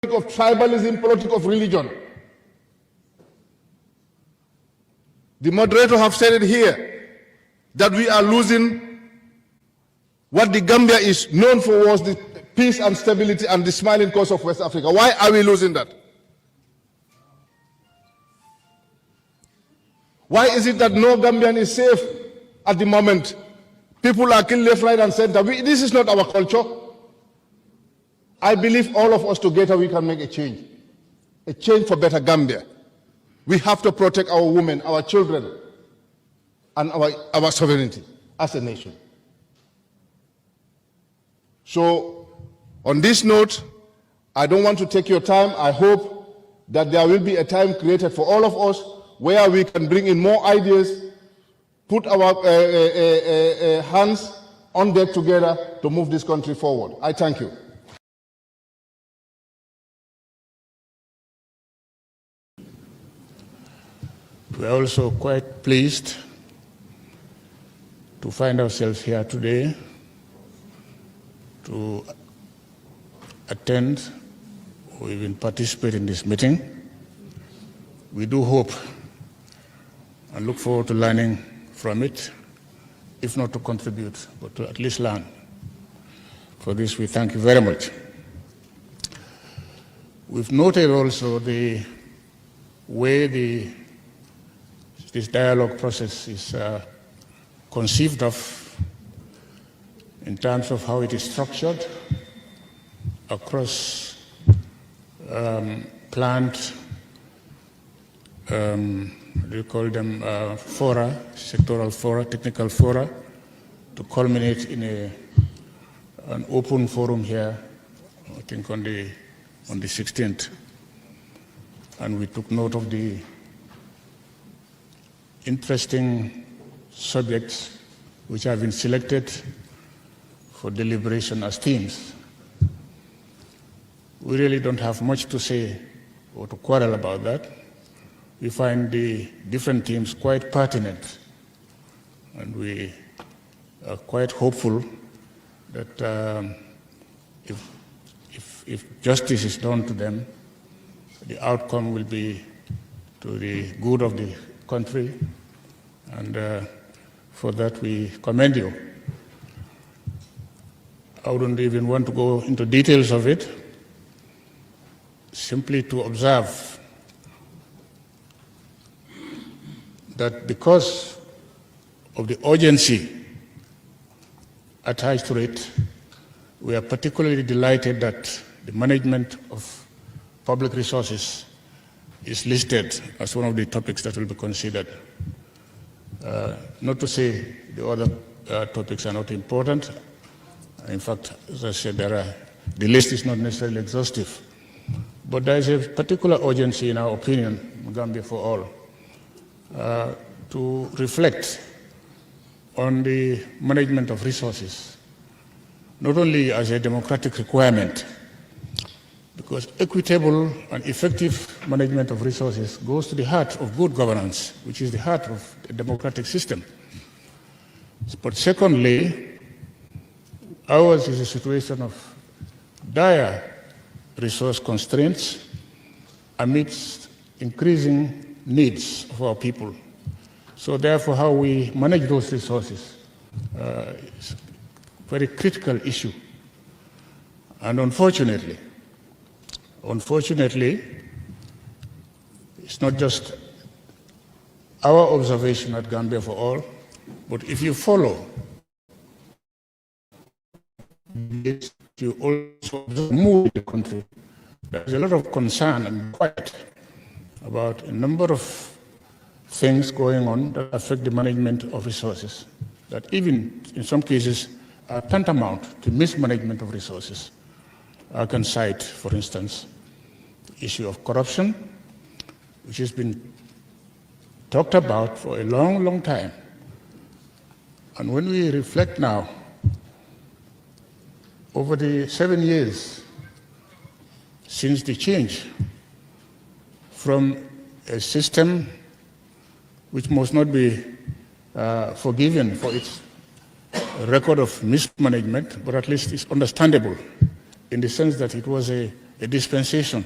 Of tribalism, politics of religion. The moderator have said it here, that we are losing what the Gambia is known for was the peace and stability and the smiling coast of West Africa. Why are we losing that? Why is it that no Gambian is safe at the moment? People are killed left, right, and center. This is not our culture. I believe all of us together we can make a change for better Gambia. We have to protect our women, our children, and our sovereignty as a nation. So, on this note, I don't want to take your time. I hope that there will be a time created for all of us where we can bring in more ideas, put our hands on deck together to move this country forward. I thank you. We are also quite pleased to find ourselves here today to attend or even participate in this meeting. We do hope and look forward to learning from it, if not to contribute, but to at least learn. For this, we thank you very much. We've noted also the way this dialogue process is conceived of in terms of how it is structured across planned, what do you call them, fora, sectoral fora, technical fora, to culminate in an open forum here, I think on the 16th. And we took note of the interesting subjects which have been selected for deliberation as themes. We really don't have much to say or to quarrel about that. We find the different themes quite pertinent, and we are quite hopeful that if justice is done to them, the outcome will be to the good of the country, and for that we commend you. I wouldn't even want to go into details of it, simply to observe that because of the urgency attached to it, we are particularly delighted that the management of public resources is listed as one of the topics that will be considered. Not to say the other topics are not important. In fact, as I said, the list is not necessarily exhaustive. But there is a particular urgency, in our opinion, Gambia for all, to reflect on the management of resources, not only as a democratic requirement, because equitable and effective management of resources goes to the heart of good governance, which is the heart of a democratic system. But secondly, ours is a situation of dire resource constraints amidst increasing needs of our people. So therefore, how we manage those resources is a very critical issue. And unfortunately, it's not just our observation at Gambia for All, but if you follow, you also move the country, there's a lot of concern and quiet about a number of things going on that affect the management of resources, that even in some cases are tantamount to mismanagement of resources. I can cite, for instance, the issue of corruption, which has been talked about for a long, long time. And when we reflect now, over the 7 years since the change from a system which must not be forgiven for its record of mismanagement, but at least it's understandable in the sense that it was a dispensation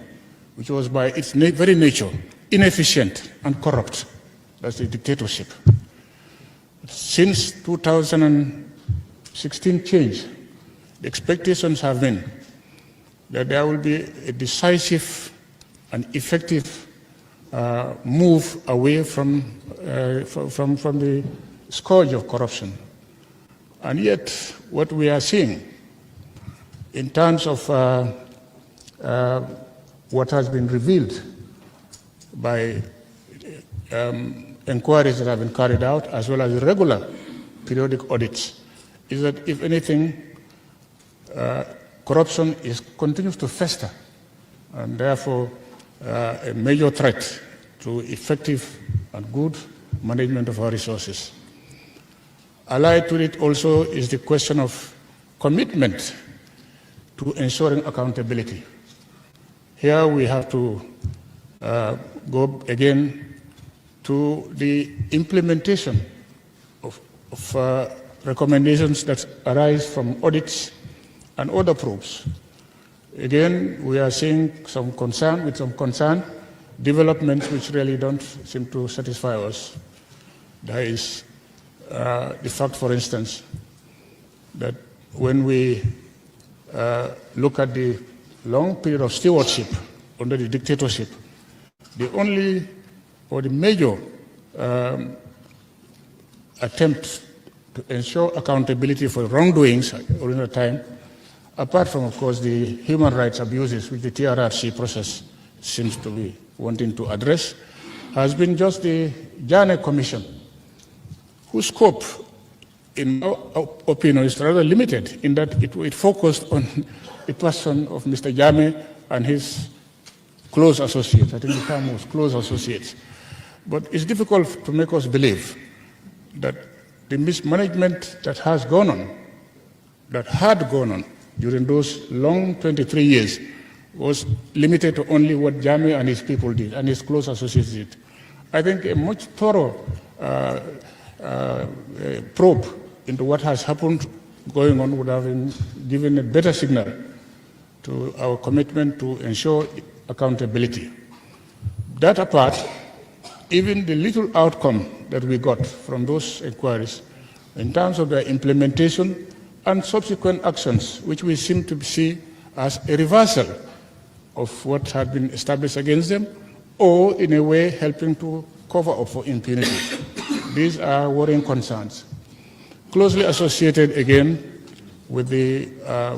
which was by its very nature inefficient and corrupt. That's a dictatorship. Since 2016 change, the expectations have been that there will be a decisive and effective move away from the scourge of corruption. And yet, what we are seeing in terms of what has been revealed by inquiries that have been carried out, as well as regular periodic audits, is that if anything, corruption continues to fester, and therefore a major threat to effective and good management of our resources. Allied to it also is the question of commitment to ensuring accountability. Here we have to go again to the implementation of recommendations that arise from audits and other probes. Again, we are seeing some concern, developments which really don't seem to satisfy us. There is the fact, for instance, that when we look at the long period of stewardship under the dictatorship, the only or the major attempt to ensure accountability for wrongdoings during the time, apart from, of course, the human rights abuses which the TRRC process seems to be wanting to address, has been just the Jane Commission, whose scope, in our opinion, is rather limited in that it focused on the person of Mr. Jame and his close associates. I think the term was close associates. But it's difficult to make us believe that the mismanagement that has gone on, that had gone on during those long 23 years, was limited to only what Jame and his people did, and his close associates did. I think a much thorough probe into what has happened going on would have given a better signal to our commitment to ensure accountability. That apart, even the little outcome that we got from those inquiries in terms of their implementation and subsequent actions, which we seem to see as a reversal of what had been established against them, or in a way helping to cover up for impunity. These are worrying concerns. Closely associated again with the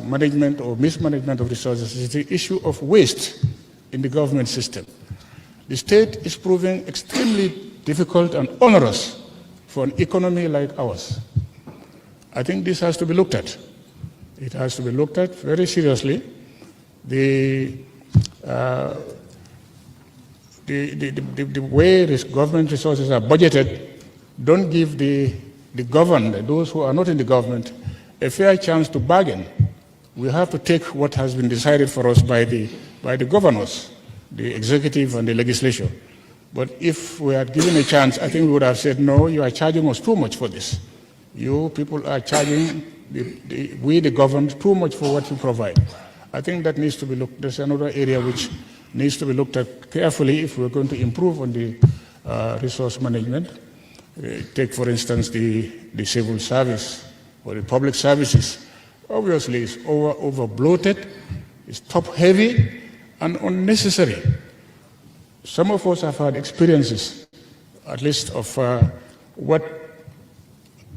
management or mismanagement of resources is the issue of waste in the government system. The state is proving extremely difficult and onerous for an economy like ours. I think this has to be looked at. It has to be looked at very seriously. The way government resources are budgeted don't give the governed, those who are not in the government, a fair chance to bargain. We have to take what has been decided for us by the governors, the executive and the legislature. But if we had given a chance, I think we would have said, no, you are charging us too much for this. You people are charging we, the governed, too much for what you provide. I think that needs to be looked. There's another area which needs to be looked at carefully if we're going to improve on the resource management. Take, for instance, the civil service or the public services. Obviously, it's over bloated, it's top heavy, and unnecessary. Some of us have had experiences, at least, of what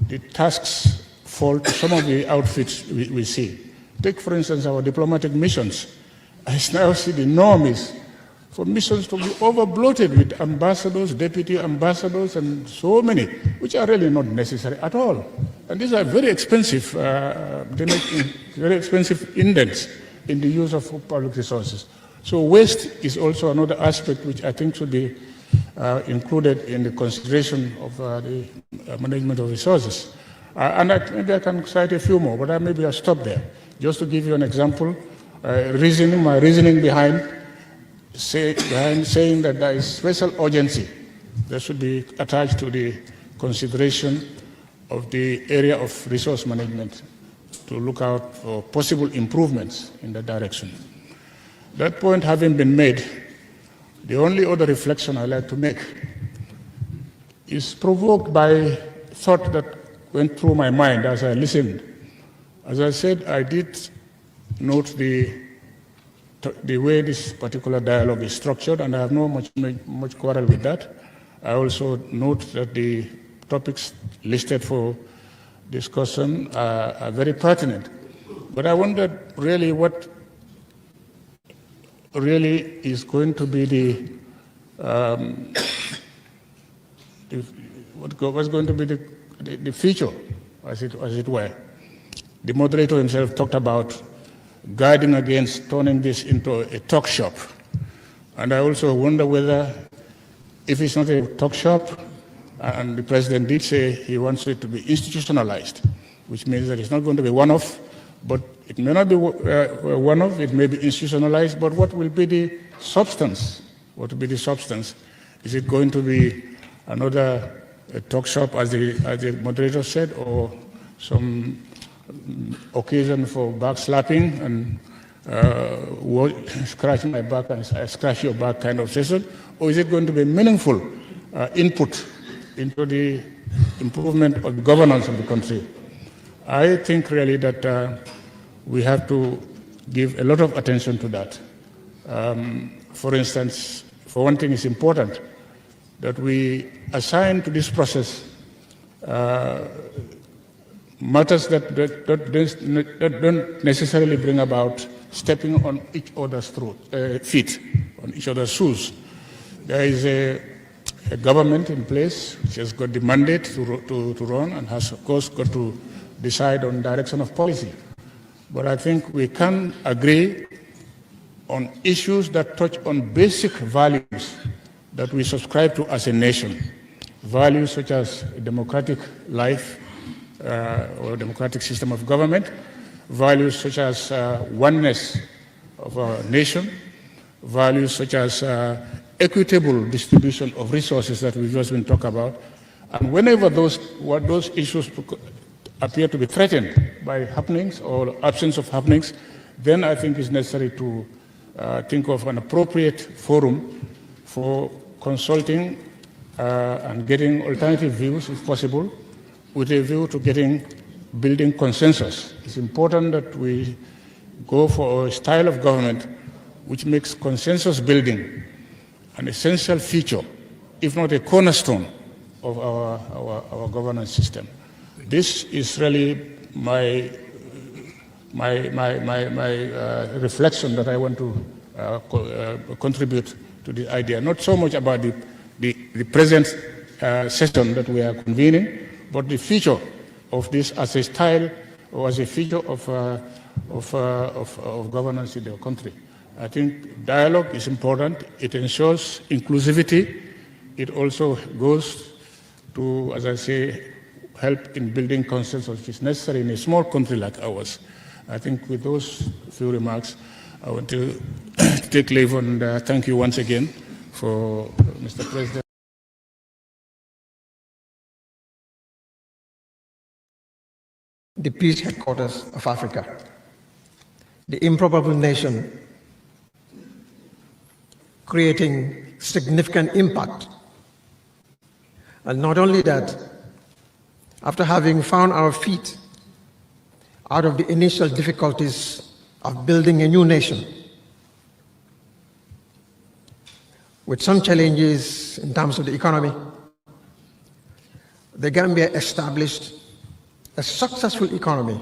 the tasks fall to some of the outfits we see. Take, for instance, our diplomatic missions. I now see the norm is for missions to be over bloated with ambassadors, deputy ambassadors, and so many, which are really not necessary at all. And these are very expensive, they make very expensive indents in the use of public resources. So waste is also another aspect which I think should be included in the consideration of the management of resources. Maybe I can cite a few more, but maybe I'll stop there. Just to give you an example, my reasoning behind saying that there is special urgency that should be attached to the consideration of the area of resource management. to look out for possible improvements in that direction. That point having been made, the only other reflection I'd like to make is provoked by a thought that went through my mind as I listened. As I said, I did note the way this particular dialogue is structured, and I have no much quarrel with that. I also note that the topics listed for discussion are very pertinent. But I wondered really what really is going to be what's going to be the future, as it were. The moderator himself talked about guarding against turning this into a talk shop. And I also wonder whether, if it's not a talk shop, and the president did say he wants it to be institutionalized, which means that it's not going to be one-off, but it may not be one-off, it may be institutionalized, but what will be the substance? What will be the substance? Is it going to be another talk shop, as the moderator said, or some occasion for back slapping and scratch my back and I scratch your back kind of session, or is it going to be meaningful input into the improvement of the governance of the country? I think really that we have to give a lot of attention to that. For instance, for one thing, it's important that we assign to this process matters that don't necessarily bring about stepping on each other's feet, on each other's shoes. There is a government in place which has got the mandate to run and has, of course, got to decide on direction of policy. But I think we can agree on issues that touch on basic values that we subscribe to as a nation. Values such as democratic life or democratic system of government, values such as oneness of our nation, values such as equitable distribution of resources that we've just been talking about. And whenever those issues appear to be threatened by happenings or absence of happenings, then I think it's necessary to think of an appropriate forum for consulting and getting alternative views, if possible, with a view to building consensus. It's important that we go for a style of government which makes consensus building an essential feature, if not a cornerstone, of our governance system. This is really my reflection that I want to contribute to the idea. Not so much about the present session that we are convening, but the future of this as a style or as a feature of governance in the country. I think dialogue is important. It ensures inclusivity. It also goes to, as I say, help in building consensus, which is necessary in a small country like ours. I think with those few remarks, I want to take leave and thank you once again for Mr. President. The peace headquarters of Africa, the improbable nation creating significant impact. And not only that, after having found our feet out of the initial difficulties of building a new nation, with some challenges in terms of the economy, the Gambia established a successful economy.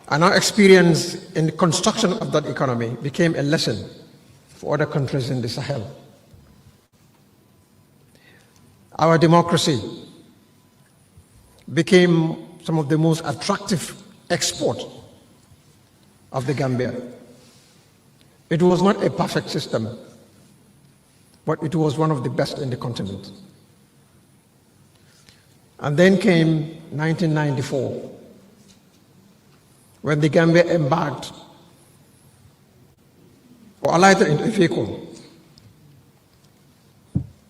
And our experience in the construction of that economy became a lesson for other countries in the Sahel. Our democracy became some of the most attractive export of the Gambia. It was not a perfect system, but it was one of the best in the continent. And then came 1994, when the Gambia embarked or alighted into a vehicle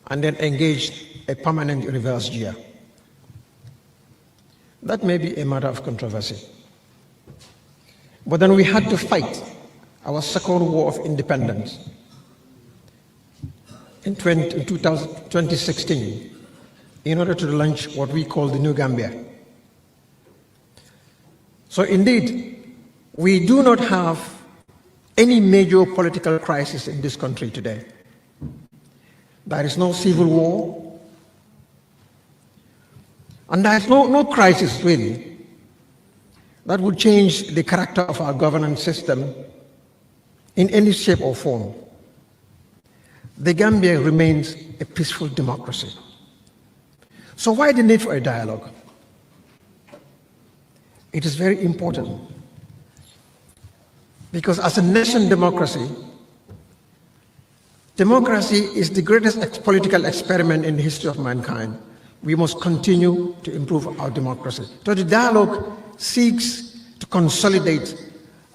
and then engaged a permanent reverse gear. That may be a matter of controversy. But then we had to fight our second war of independence in 2016 in order to launch what we call the New Gambia. So indeed, we do not have any major political crisis in this country today. There is no civil war, and there is no crisis really that would change the character of our governance system in any shape or form. The Gambia remains a peaceful democracy. So why the need for a dialogue? It is very important because as a nation democracy, democracy is the greatest political experiment in the history of mankind. We must continue to improve our democracy. So the dialogue seeks to consolidate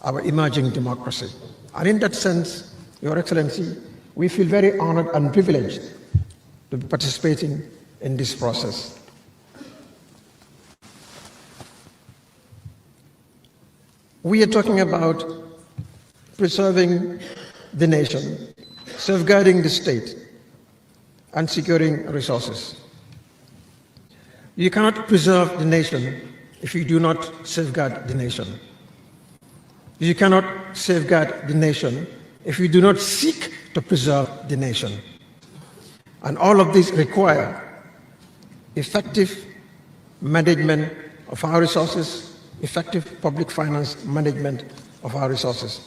our emerging democracy. And in that sense, Your Excellency, we feel very honored and privileged to be participating in this process. We are talking about preserving the nation, safeguarding the state, and securing resources. You cannot preserve the nation if you do not safeguard the nation. You cannot safeguard the nation if you do not seek to preserve the nation. And all of these require effective management of our resources, effective public finance management of our resources.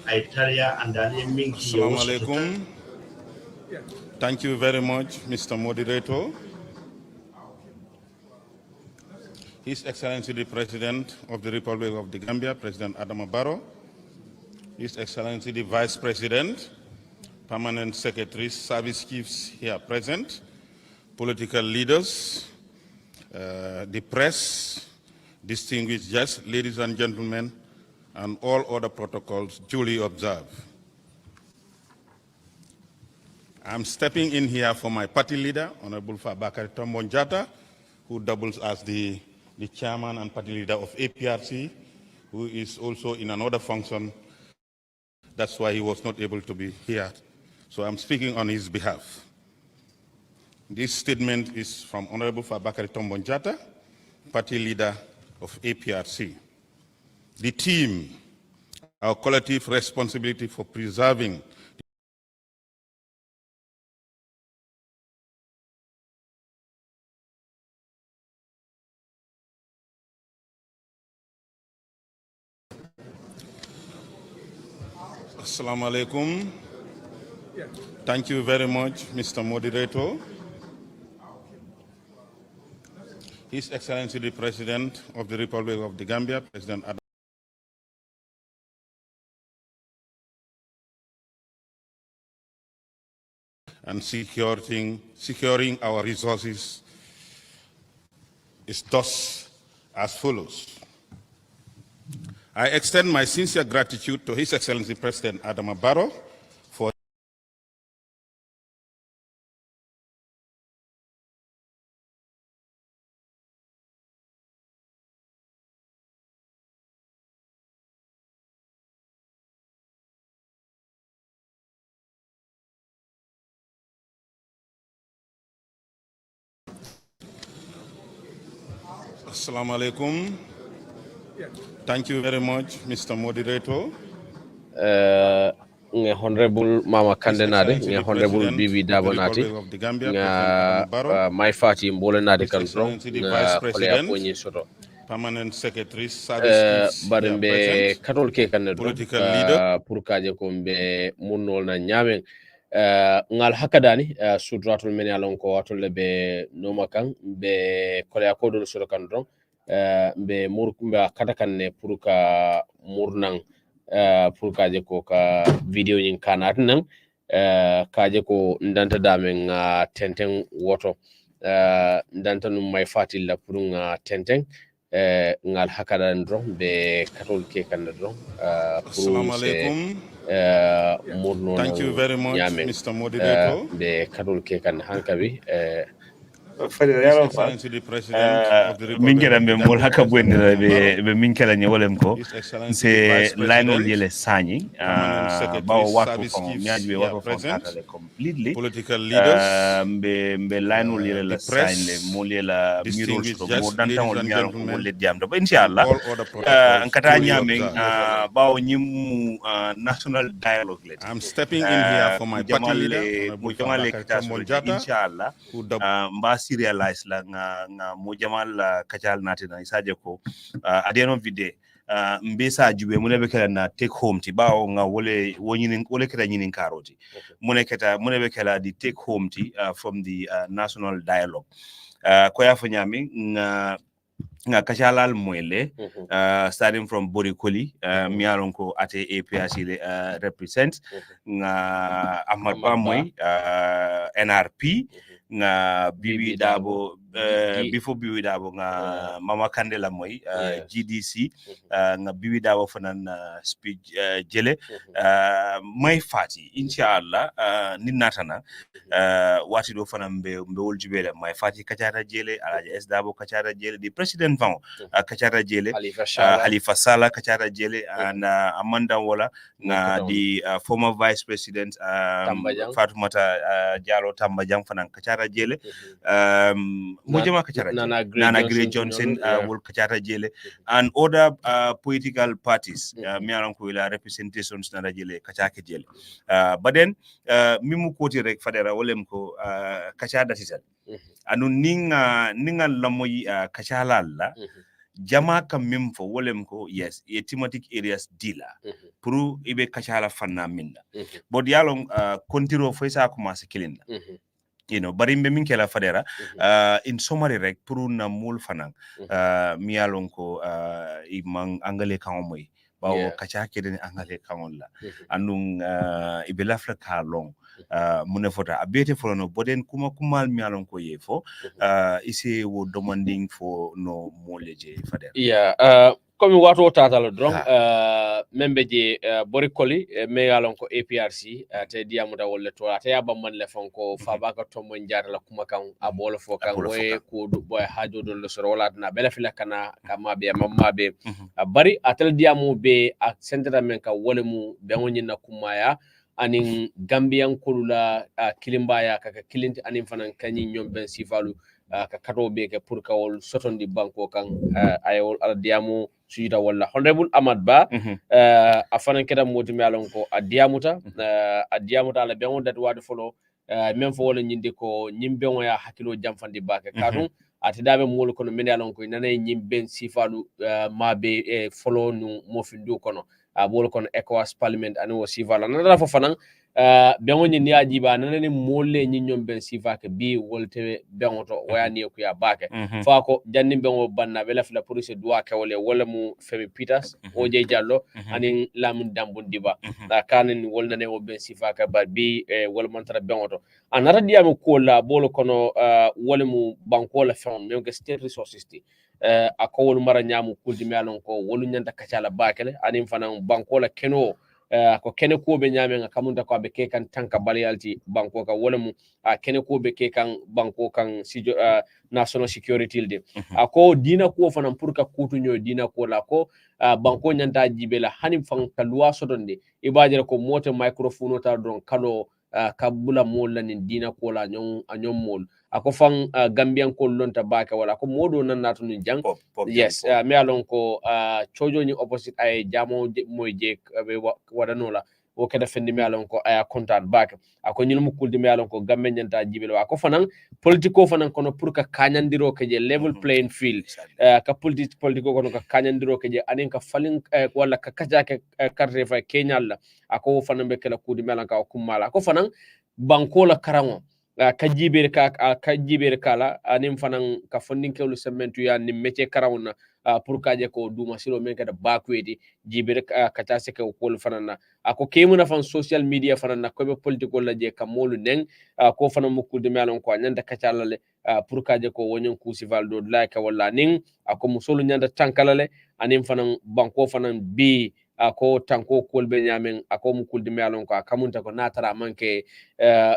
Aitaria and Minki. Assalamu alaikum. Thank you very much, Mr. Moderator. His Excellency the President of the Republic of the Gambia, President Adama Barrow, His Excellency the Vice President, Permanent Secretaries, Service Chiefs here present, political leaders, the press, distinguished guests, ladies and gentlemen, and all other protocols duly observed. I'm stepping in here for my party leader, Honorable Fabakary Tombong Jatta, who doubles as the chairman and party leader of APRC, who is also in another function. That's why he was not able to be here. So I'm speaking on his behalf. This statement is from Honorable Fabakary Tombong Jatta, party leader of APRC. The team, our collective responsibility for preserving Assalamu alaikum. Thank you very much, Mr. Moderator. His Excellency the President of the Republic of the Gambia, President Adama, and securing our resources is thus as follows. I extend my sincere gratitude to His Excellency President Adama Barrow for Assalamu alaikum. Thank you very much, Mr. Moderator. Honorable Mama Kandenade, Honorable Bibi Dabonati, my fati mbole nadi kanton, kolea kwenye soto. Permanent Secretary, Service Barimbe katol ke kanne political leader, purkaje ko be munnol na nyamen ngal hakadani sudratul men yalon ko watolle be noma kan be kolea ko do soto kan don be murkumba katakanne purka murnang purkaje ko ka video nyin kanat nan kaje ko ndanta damen tenten woto ndanta num may fatil la purunga tenten ngal hakada ndron be katol ke kan ndron Assalamu alaikum. murno Thank you very much, Mr. Moderator. be katol ke kan hankabi mingira be mol haka bwendira be minkala nye wolem ko se line yele sanyi bawo watu ko miaji be watu ko kata completely political leaders be line yele la sign le mol yela miro so mo danta wol nyaaro ko wolle diam do inshallah kata nyame bawo nyimu national dialogue le I'm stepping in here for my party leader mo jamale kita inshallah serialize la nga mo jamal kachal natina isaje ko at the end of the day mbesa jube munebe kala na take home ti bawo nga wole wonyinin wole keta nyinin karoti munebe kala di take home ti from the national dialogue ko ya fanyami nga kachalal mwele starting from Borikoli mialon ko ate APRC represent nga Ahmad Bamoy NRP nga Bibi Dabo before Bibi Dabo nga Mama Kandela moy GDC nga Bibi Dabo fanan speech jele may fati inshallah ninatana wati do fanan be woljubele may fati kachara jele alaji S Dabo kachara jele the president van kachara jele Halifa Sallah kachara jele and Amanda Wola nga the former vice president Fatoumata Diallo Tambajang fanan kachara jele mojama kachara Nana Gray Johnson will kachara jele and other political parties mialan ko ila representations na jele kachake jele but then mimu koti rek fadera wolem ko kachada tital anu ninga lamoy kachala la jama kam mem fo wolem ko yes e thematic areas dila pour ibe kachala fanna minda bod yalon kontiro fo sa commencer kilinda you know bari mbe min kela fadera in summary rek pour na mul fanan mi yalon ko i man angale kan moy bawo kacha keden angale kan la andun ibe lafla ka long mune fota abete fo no boden kuma kumal mi yalon ko yefo isi wo demanding for no moleje fadera comme wato tatalo drong membe je bori koli me yalon ko APRC te diamuda wolle to ata ya bamman le fonko fabaka to mon jara la kuma kan abolo fo kan we ko du boy hajo do le soro wala na bela fila kana kama be mamma be bari atel diamu be a centre men ka wole mu be woni na kumaya anin gambian kolula kilimbaya kaka kilinti anin fanan kanyi nyom ben sifalu ka kato be ke pour kawol sotondi banko kan ayol ala diamu suyita walla honorable Amad Ba a fanan keda moti mi alon ko a diamuta ala be on dat wade folo même fo wala nyinde ko nyimbe on ya hakilo jamfandi bake kadum ati dabe mol kono men alon ko nanay nyimben sifalu mabe folo nu mofindu kono bol kono ECOWAS parliament ani wo sivala nana fo fanan bengo ni ajiba nanani molle ni nyom ben sifa ke bi wolte bengo to waya ni ko ya bake fa ko janni bengo banna bela fla police doa ke wala mu Femi Peters o je jallo ani lamun dambun diba da kanen wolna ne o ben sifa ka ba bi wala montara bengo to anara diamu ko la bol kono wala mu banko la fon men ke state resources ti a ko wol mara nyamu kuldi melon ko wolu nyanda kacala bakele ani fanan banko la keno ko kene ko be nyamen kamunta ko be ke kan tanka balyalti banko ka wala mu kene ko be ke kan banko kan national security de ako dina ko fanan pour ka kutu nyo dina ko la ko banko nyanta jibela hanim fan ka loi sodonde ibajere ko moto microphone ta don kalo kabula molla nin dina ko la nyom mol ako fan gambian ko lonta baka wala ko modo nan natu ni jang yes me alon ko chojo ni opposite ay jamo moy je wadanola o kada fendi me alon ko aya contact baka ako nyil mu kuldi me alon ko gamme nyanta jibelo ako fanan politiko fanan kono pour ka kanyandiro ke je level playing field ka politiko kono ka kanyandiro ke je anen ka falin wala ka kaja ke carte fa kenyal ako fanan be kala kudi me alon ka kumala ako fanan banko la karango ka jibere kala anim fanan ka fondin kewlu sementu ya ni métier karawna pour kaje ko duma silo men kada bakwedi jibere ka ta se ko fanan ako kemuna fan social media fanan ko be political la je ka molu nen ko fanan mukulde melon ko nyanda kacalale pour kaje ko wonyon kusival do like wala nin ako musolu nyanda tankalale anim fanan banko fanan bi ako tanko kolbe nyamen ako mu kuldi melon ko kamunta ko natara manke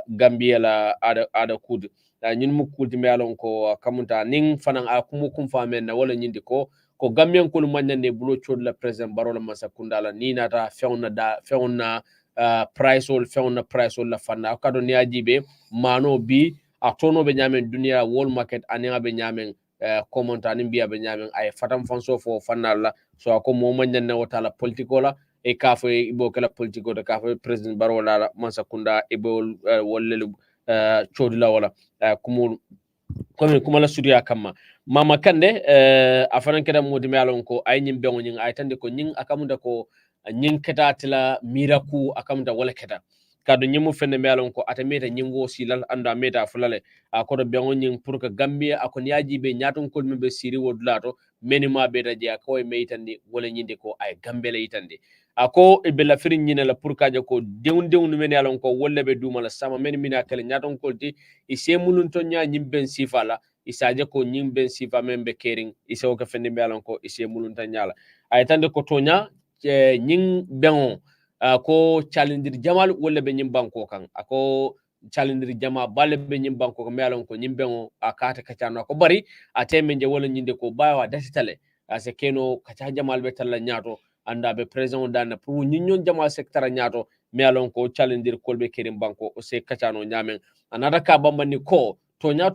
Gambia la ada kud ñun mu kuldi melon ko kamunta ning fanan akumu kum famen na wala ñindi ko Gambian ko mañande bulo chod la president barola masakunda la ni nata fewna price la fanna kado ni ajibe mano bi atono be nyamen dunia world market aniga be nyamen komanta ni biya be nyamen ay fatam fanso fo fanalla so ko mo manyanne wotala politiko la e kafo ibo kala politiko de kafo president barola la masakunda ibo wollelu chodula wala kuma la studio kama mama kande afanan keda modi melon ko ay nyim bengo nyin ay tande ko nyin akamunda ko nyin keta tila miraku akamunda wala keta kadu nyimu fende melon ko ata meta nyingo silal anda meta fulale ko do bengo nyin pour que Gambia akon yaji be nyaton ko be siri wodlato menima be daje ko e meytandi wala nyinde ko ay Gambele yitande ako e bela firin nyina la pour kaje ko dewn men yalon ko wolle be dumala sama men mina kala nyaton ko ti ise mulun to nya nyimben sifala isaje ko nyimben sifa membe Kering ise o ka fende melon ko ise mulun ta nyala ay tande ko tonya nyin bengo ko challendir jamal wala be nyim banko kan ako challendir jama balle be nyim banko ko melon ko nyim bengo akata kacano ko bari atemenje wala nyinde ko bawa dasitale ase keno kacha jamal be talla nyato anda be president dana pour ñinnon jama secteur ñaato melon ko challendir kolbe Kering banko o se kacano nyamen anada ka bambani ko to nya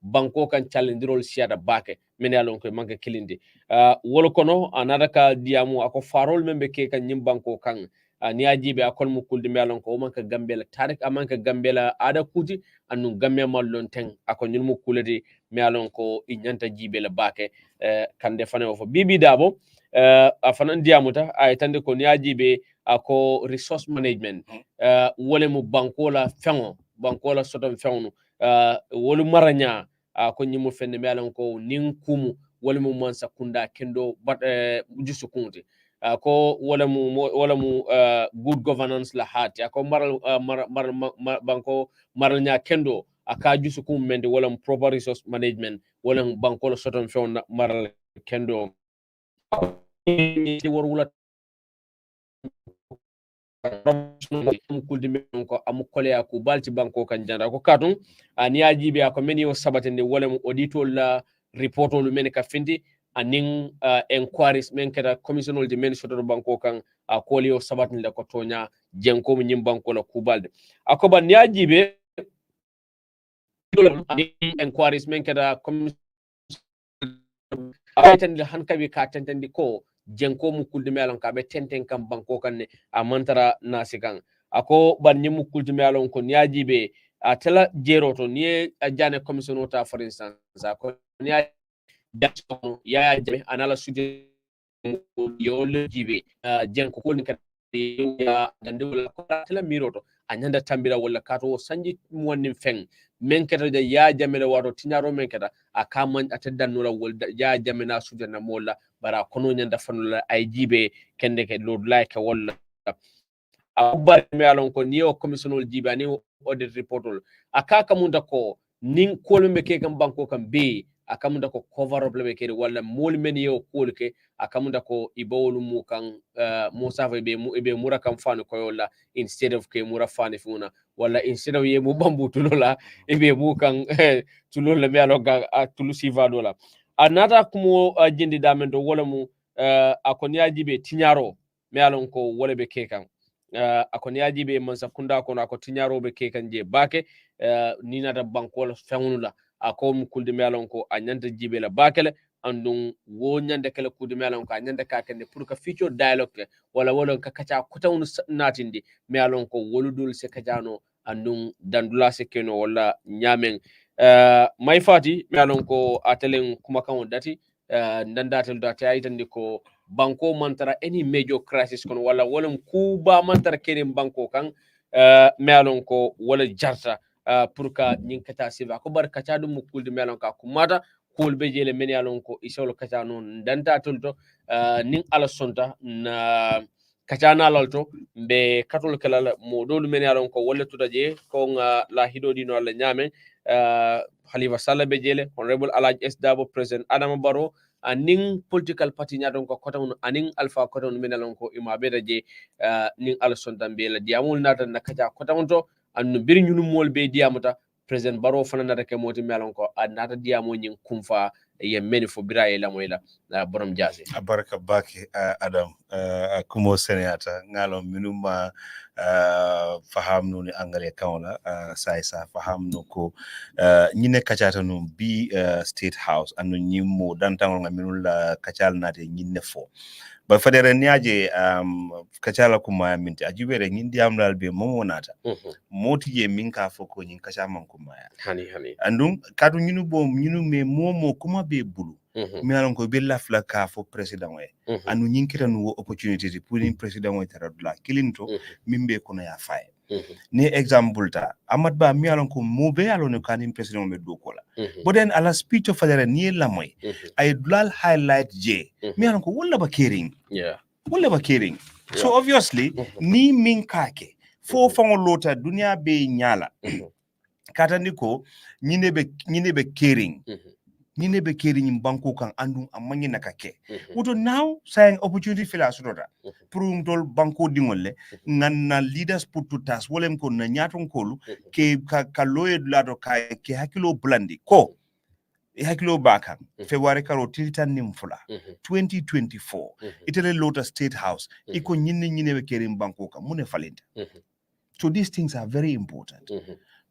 banko kan challendirol siada bake menelon ko manke kilindi wolo kono anada ka diamu ako farol membe ke kan nyim banko kan ni ajibe akol mu kulde melon ko man ka gambela tarik aman ka gambela ada kuti anu gamme mallon ten akon nyul mu kulati melon ko inyanta jibe la bake kande fane fo bibi dabo afanan diamuta ay tande ko ni ajibe ako resource management wole mu bankola fengo bankola sotom fengnu wolu maranya ko nyimu fende melon ko nin kumu wole mu mansa kunda kendo bat jusu kunti ko wala mu good governance la hati ako banko maral nya kendo aka jusu kum mende wala mu proper resource management wala banko la soton few maral kendo wor wula kuldi men ko amu kolya ku balti banko kan janda ko katun ani ajibe ako meni o sabatende wala mu auditor la report lu men ka findi anin inquiries men kada commissionol de men soto banko kan koli o sabatende ko tonya jenko mu nyim banko la ku balde ako ban ni ajibe inquiries men kada commission aytande hankabi ka tentandi ko jenko mu kulde melon ka be tenten kam banko kan ne amantara nasikan ako ban nyi mu kulde melon ko nyajibe tela jeroto ni jane commission ta for instance ko nya ya jabe anala suje yo le jibe jenko ko ni kan ya dande wala ko tela miroto anyanda tambira wala kato sanji wonni feng men kata da ya jamela wato tinyaro men kata akaman ataddan nula wol ya jamena suje na mola bara kono nyanda fanula ay jibe kende ke lord like wala abba me alon ko niyo commissionol jibe ani audit reportol akaka munda ko nin kolme ke kam banko kam be akamunda ko cover up lebe kede wala mol men yo kolke akamunda ko ibawlu mu kan musa be mura kam fanu ko yola instead of ke mura fani funa wala instead of ye mu bambu tulola ibe mu kan tulola me alo ga tulusi vadola anata kumo jindi damen do wala mu akon yajibe tinyaro me alon ko wala be kekan akon yajibe man sakunda ko ko tinyaro be kekan je bake ni nata banko fengunula ako mu kulde melon ko a nyanda jibe la bakele andun wo nyanda kala kulde melon ko a nyanda ka kende pour que future dialogue wala ka kacha kutawnu natindi melon ko woludul se kajano andun dandula se keno wala nyamen may fati melon ko atelen kuma kan dati ndandatel dati aytandi ko banko mantara any major crisis kono wala kuba mantara kerim banko kan melon ko wala jarta pour ka nyin kata siva ko bar kata dum mukulde melon ka kumata kul be jele men yalon ko isol kata non danta tolto nin ala sonta na kata na lalto be katol kala modol men yalon ko wala tuda je ko la hidodi no la nyame Halifa Sallah be jele honorable Alaj S Dabo president Adama Barrow aning political party nyadon ko koton aning alpha koton men yalon ko ima be je nin ala sonta be la diamul nata na kata koton to annu bir ñunu mol be diamuta president Barrow fana nata ke moti melon ko nata diamo ñin kumfa ye meni fo biraye la moyla borom jase baraka baki adam kumo senata ngalo minuma faham no ni angale kawla sai sa faham no ko ñine kacata no bi state house anu ñimmo dantango ngaminul kacal nate ñinne fo ba fadere niaje kacala kuma minti ajubere ñindi amdal be momo nata moti je minka foko ñin kaca man kuma hani andum kadu ñinu bom ñinu me momo kuma be bulu mi alon ko be lafla ka fo president we anu ñinkita no opportunity pour ni president we taradula kilinto mimbe kono ya fay ni example ta amad ba mi alon ko mo be alon ko kanin president me do kola boden ala speech of fadere ni la moy ay dulal highlight je mi alon ko wala ba Kering wala ba Kering so obviously ni min kake fo fango lota dunia be nyala katandi ko ñine be Kering ñine be Kering banko kan andum amanye nakake woto now saying opportunity fela sudota pour dol banko dingole na leaders pour tout tas wolem ko na nyaton kolu ke ka loye lado ka ke hakilo blandi ko e hakilo baka february karo tiltan nimfula 2024 itele lota state house iko ñine be Kering banko kan mune falenta so these things are very important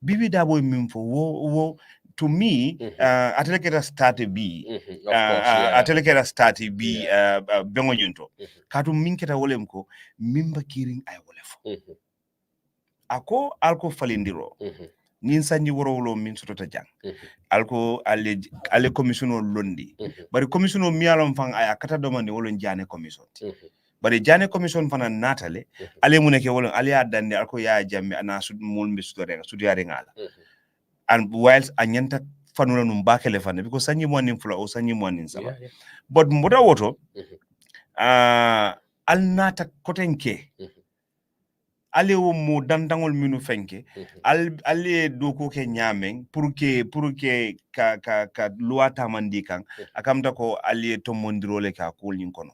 Bibi Dabo mimfo wo to me, atelekera start B, of course, yeah. atelekera start B, bengo nyunto. Katu minketa wolem ko, mimba Kering ay wolefo. Ako alko falindiro. Nin sanji worowlo min sotota jang. Alko ale commissioner londi. Bari commissioner miyalom fang ay akata domande wolon jane commission. Bari jane commission fana natale, ale muneke wolon ale adande alko ya jamme ana sud mulmi sudare ngala. And whilst anyanta fanula num bakele fane because sanyi morning fula o sanyi morning saba. But moda woto al nata kotenke. Ale wo mo dandangol minu fenke ale doko ke nyameng pour que ka loi tamandi kan akamta ko ale to mondirole ka ko lin kono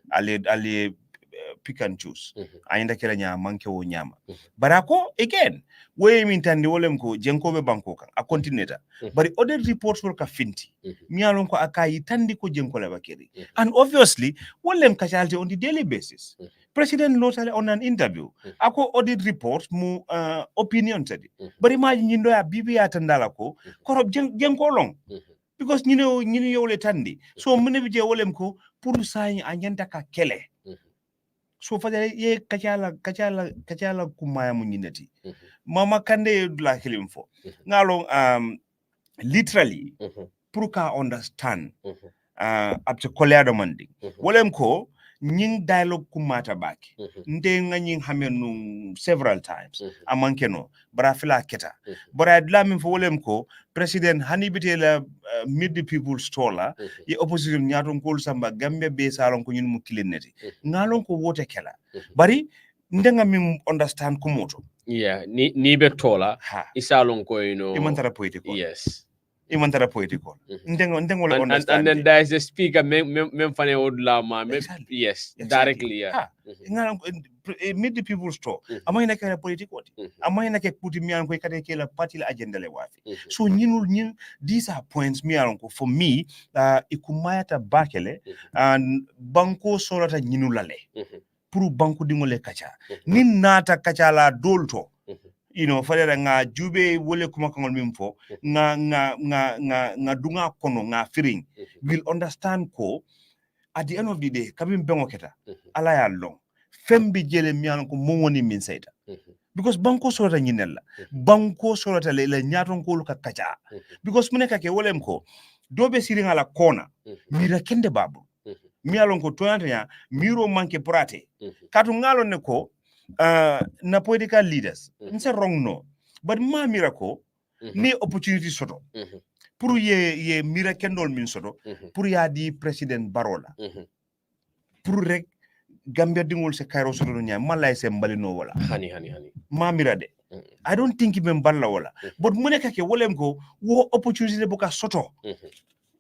ale pick and choose ainda kala nya manke wo nyama barako again we min tandi wolem ko jenkobe banko kan a continueta bari other reports wol ka finti mialon ko akayi tandi ko jenkole bakeri and obviously wolem casualty on the daily basis President Lotale on an interview ako audit report mu opinion tadi bari ma nyindo ya bibi ya tandala ko korob jenko long because nyino yole tandi so mune bije wolem ko pour sañ anyanta ka kele so fadale ye kachala kumaya mu nyinati mama kande dula kelimfo ngalo literally pour ka understand up to colère demanding wolem ko nying dialogue kumata baki nde nga nying hamenu several times amanke no bara fila keta bara dla min fo wolem ko president hani bitela mid the people stola ye opposition nyaton kol samba gambe be salon ko nyun mu kilineti ngalon ko wote kela bari ndenga min understand kumoto ni be tola isalon ko imantara poetico yes imantara poetical ndengo understand and then there is a speaker mem fane odlama yes directly ngana mid the people store amay kala political amay na ke kuti mian ko kade kala party la agenda le wafi so nyinul these are points mian ko for me ikumayata bakele and banko solata nyinulale pour banko dingole kacha nin nata kacha la dolto falera nga jube wole kuma kangol mimfo nga dunga kono nga firing will understand ko at the end of the day kabim bengo keta ala ya long fembi jele mian ko mongoni min sayta because banko sorata nyinella banko sorata le nyaton ko ka kacha because muneka ke wolem ko dobe siringa la kona mira kende babu mialon ko toyanta miro manke prate katu ngalo ne ko na political leaders nse wrong no but ma miracle ni opportunity soto pour ye mira kendol min soto pour ya di president barola pour rek gambia dingol se kayro soto no nyam malay se mbalino wala hani ma mira de I don't think men balla wala but muneka ke wolem ko wo opportunity buka soto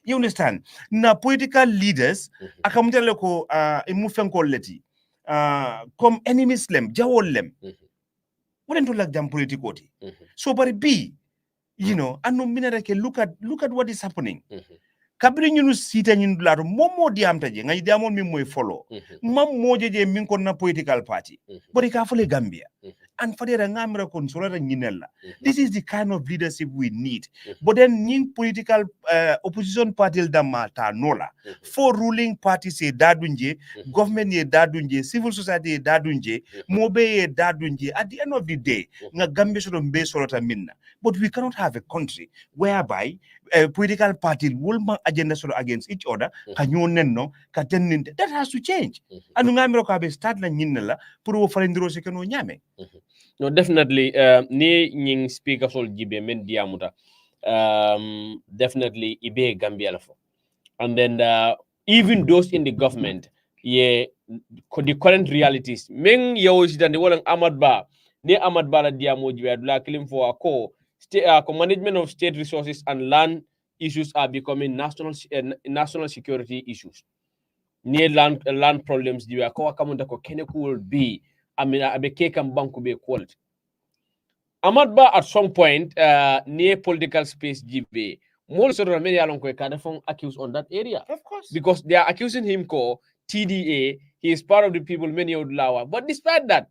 you understand na political leaders akamutele ko imu fenkol leti comme enemies lem jawol lem wouldn't like jam politicoti so but be anu minere ke look at what is happening kabri ñunu sita ñun dulato momo diamta je ngay diamol mi moy follow mam moje je min kon na political party bari ka fole Gambia and fadera ngamra kon solata ñinella this is the kind of leadership we need but then ñing political opposition party damma ta nola for ruling parties e dadunje government ye dadunje civil society ye dadunje mobe ye dadunje at the end of the day nga Gambia so be solata minna but we cannot have a country whereby political party will agenda sort against each other that has to change anu ngamiro ka be start la ñinella pour wo falendiro se keno ñame no definitely ni ñing speaker sol jibe men diamuta definitely ibe Gambia la fo and then even those in the government the current realities men yo sidande wala Ahmad Ba la diamo jibe adula kilim fo ko management of state resources and land issues are becoming national security issues. Near land problems, you are coming ko kene will be abeke kam banku be quality. Ahmad Ba at some point near political space GB more sort of many along ko accused on that area. Of course. Because they are accusing him ko TDA, he is part of the people many would lawa. But despite that,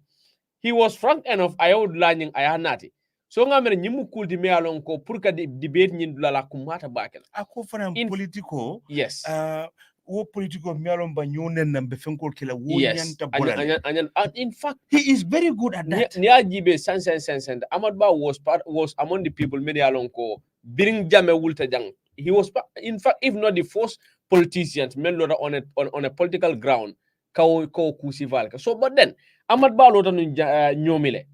he was frank enough I would learning ayanati. so ngamere nyimu kulti me alon ko pour ka debate nyin la kumata bakel ako fana politiko yes wo politiko mi alon ba nyonen na be fenkol kila wo yes nyanta bolale in fact he is very good at that ni ajibe sen Ahmad Ba was among the people many alon ko bring jame wulta jang he was in fact if not the first politician men loda on a political ground ko kusival so but then Ahmad Ba loda nyomile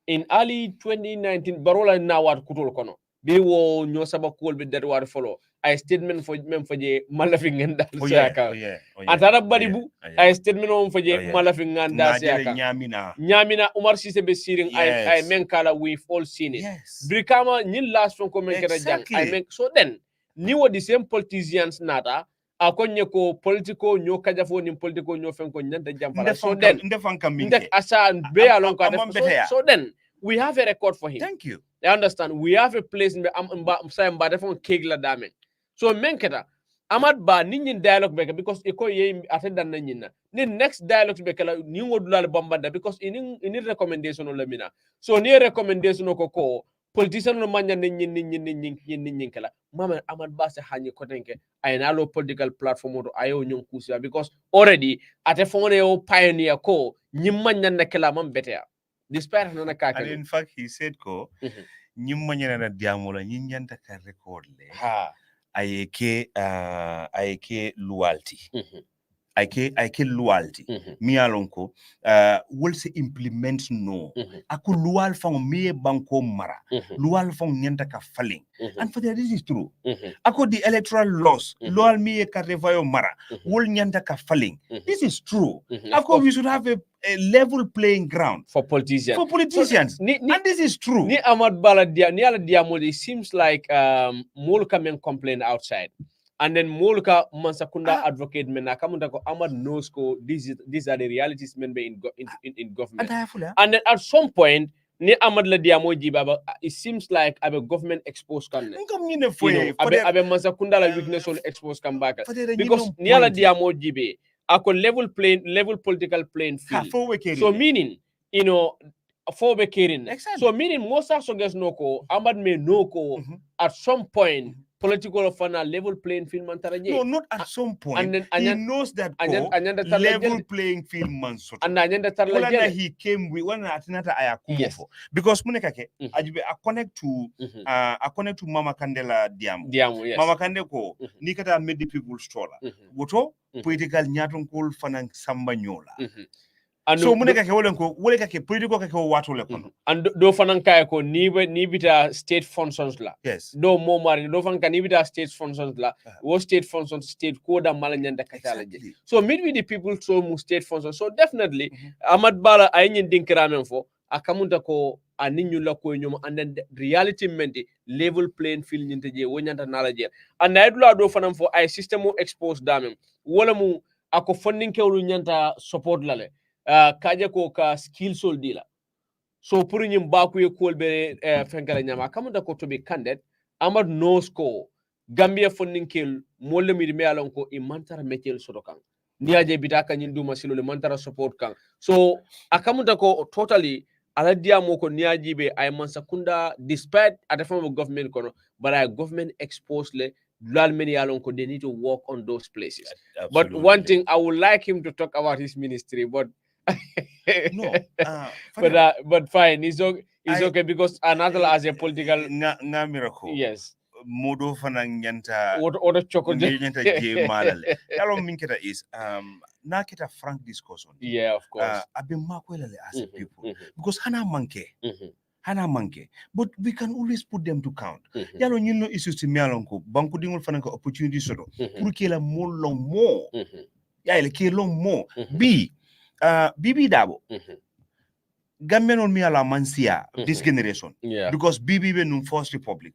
in early 2019 barola na wat kutol kono be wo nyo saba kol be der war follow ay statement fo mem faje malafi ngenda saka atara baribu ay statement on faje malafi nganda saka nyamina Umar Sise be siring ay men kala we've all seen it brikama nyin last fon ko men kera jang ay men so then ni wo the same politicians nata akonye ko politiko nyo kajafo ni politiko nyo fen ko nyanta jampala so then asa be alon ko so then we have a record for him. Thank you. I understand. We have a place in the kegla dame. So menketa Ahmad Ba ninyin dialogue beka because iko ye attendant na nyina. Ni next dialogue beka la ni ngodulal bambanda because ini recommendation on lamina. So ni recommendation ko politician no manya nyin kala. Mama Ahmad Ba se hanyi kotenke ay nalo political platform do ayo nyon kusia because already ate fone o pioneer ko nyimanya na kala man better. Despite and in fact he said ko nyimanya na diamola nyinyanta ka record le ayeke loyalty ayeke loyalty mi alonko will se implement no aku lual fang mi banko mara lual fang nyanta ka falling and for that this is true ako the electoral laws lual mi ka revayo mara will nyanta ka falling this is true ako we should have a level playing ground for politicians. So, and this is true. Ni Ahmad Bala ni ala diamodi seems like Mulka men complain outside. And then Mulka Mansakunda advocate men akamunta ko Ahmad knows ko these are the realities men be in government. And then at some point ni Ahmad la diamoji baba it seems like abe government exposed kan. Abe Mansakunda la weakness on exposed kan back. Because ni ala diamoji be ako level political playing field. So meaning, for Kering. So meaning most of us know ko Ahmad may know ko at some point political fana level playing field man taraje. No, not at some point. He knows that level playing field man soto. And he came with one atinata ayakumofo. Because munekake ajibe a connect to Mama Kandela Diamo. Yes. Mama Kande ko nikata made the people stroller. Goto political nyaton kol fana samba nyola. So munekake wole kake political kake watu le kono. And do fanan kaya ko ni bita state functions la. Yes. Do mo mari do fanan ni bita state functions la. Wo state functions state ko da malanyanda kachala. So meet with the people so mu state functions. So definitely Ahmad Bala ayin dinkiramen fo akamunta ko aninyu la ko nyum and then the reality mente level playing field nyinte je wonyanta nalaje. And naidula do fanan fo ay system expose damem. Wala mu ako funding kewlu nyanta support lale. Kaja ko ka skill sol dila so pour nyim baku ye kol be fenkala nyama kamunda ko to be candidate Ahmad knows ko Gambia funding kel molle mi me alon ko e mantara metel soto kan niaje bitaka nyin duma silo le mantara support kan so akamunda ko totally ala dia moko niaji be ay man sakunda despite at the form of government kono but I government exposed le dulal many alon ko they need to work on those places. But one thing I would like him to talk about his ministry but no, but fine. It's okay because another as a political miracle. Yes. Modo fana nyanta odo choko nyanta je malale. Yalo minketa is na kita frank discussion. Yeah, of course. Abe makwelele as a people because hana manke. But we can always put them to count. Yalo nyino issues to mialonko banku dingul fana ko opportunity soto. Pour kila mo long more. Ya ile ke long more. Bibi Dabo. Gambian on me ala mansia this generation. Yeah. Because Bibi be nun first republic.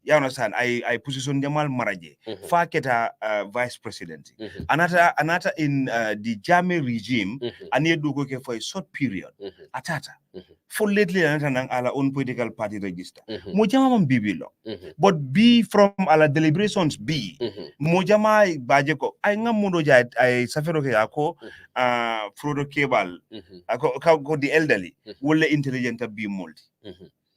You understand? I position Jamal Maraje. Faketa vice president. Another in the Jame regime, Anedu for a short period. Atata. For lately, another ala own political party register. Mojama Bibi lo. But B from ala deliberations B. Mojama Bajeko. I ngamudoja I safero ke ako Frodo Cable. Ako the elderly. Wole intelligent B multi.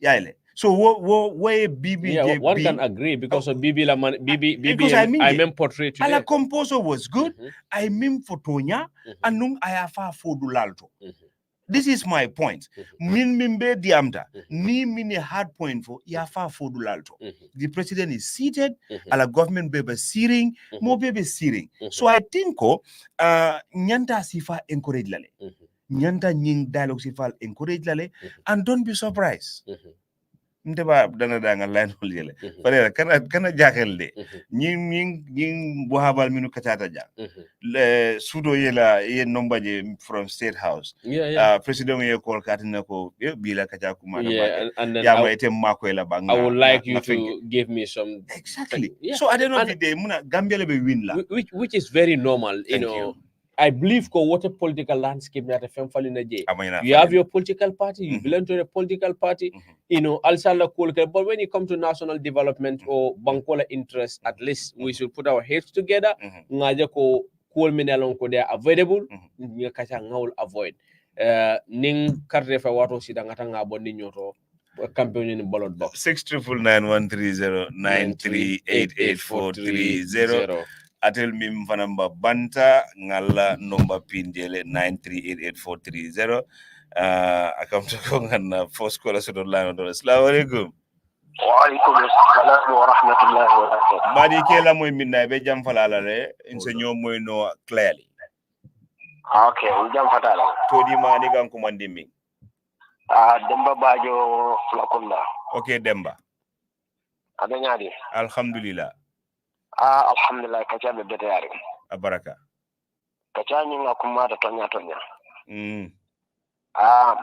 yaile so wo BB yeah, one can agree because of BB la man BB because I mean portrait today. ala composer was good I mean photonya anung ayafa fodu lalto this is my point min be diamda ni mini hard point for yafa fodu lalto the president is seated ala government be searing mo be searing so I think nyanta sifa encourage lale nyanta nying dialogue sifa encourage lale and don't be surprised ndeba dana danga line hol yele bare kana jaxel de ñing bo habal minu kacata ja le sudo yela ye nombaje from state house president ye call katina ko bi la kaca kuma and then ya ma ite mako la banga I would like you to give me some exactly so I don't know if the muna Gambia le be win la which is very normal. You know, I believe ko what a political landscape that you have your political party, you belong to a political party, you know, but when it comes to national development or Bankola interest, at least we should put our heads together. Ngaja ko cool minalon ko they are available, nga kacha ngawul avoid. Ning karre fa wato sida ngata ngabo ni nyoto campaign in ballot box 6991309388430 atel mim fanamba banta ngalla nomba pindele 9388430 akam to ko nganna fos ko la sodo lano do assalamu alaikum wa alaikum assalam wa rahmatullahi wa barakatuh badi kela moy minna be jam falala le insenyo moy no clearly okay jam fatala to di mani kan ko mandimi Demba Bajo Flakunda okay Demba adanyadi alhamdulillah alhamdulillah kacha be bete yare abaraka kacha nyinga kumata tonya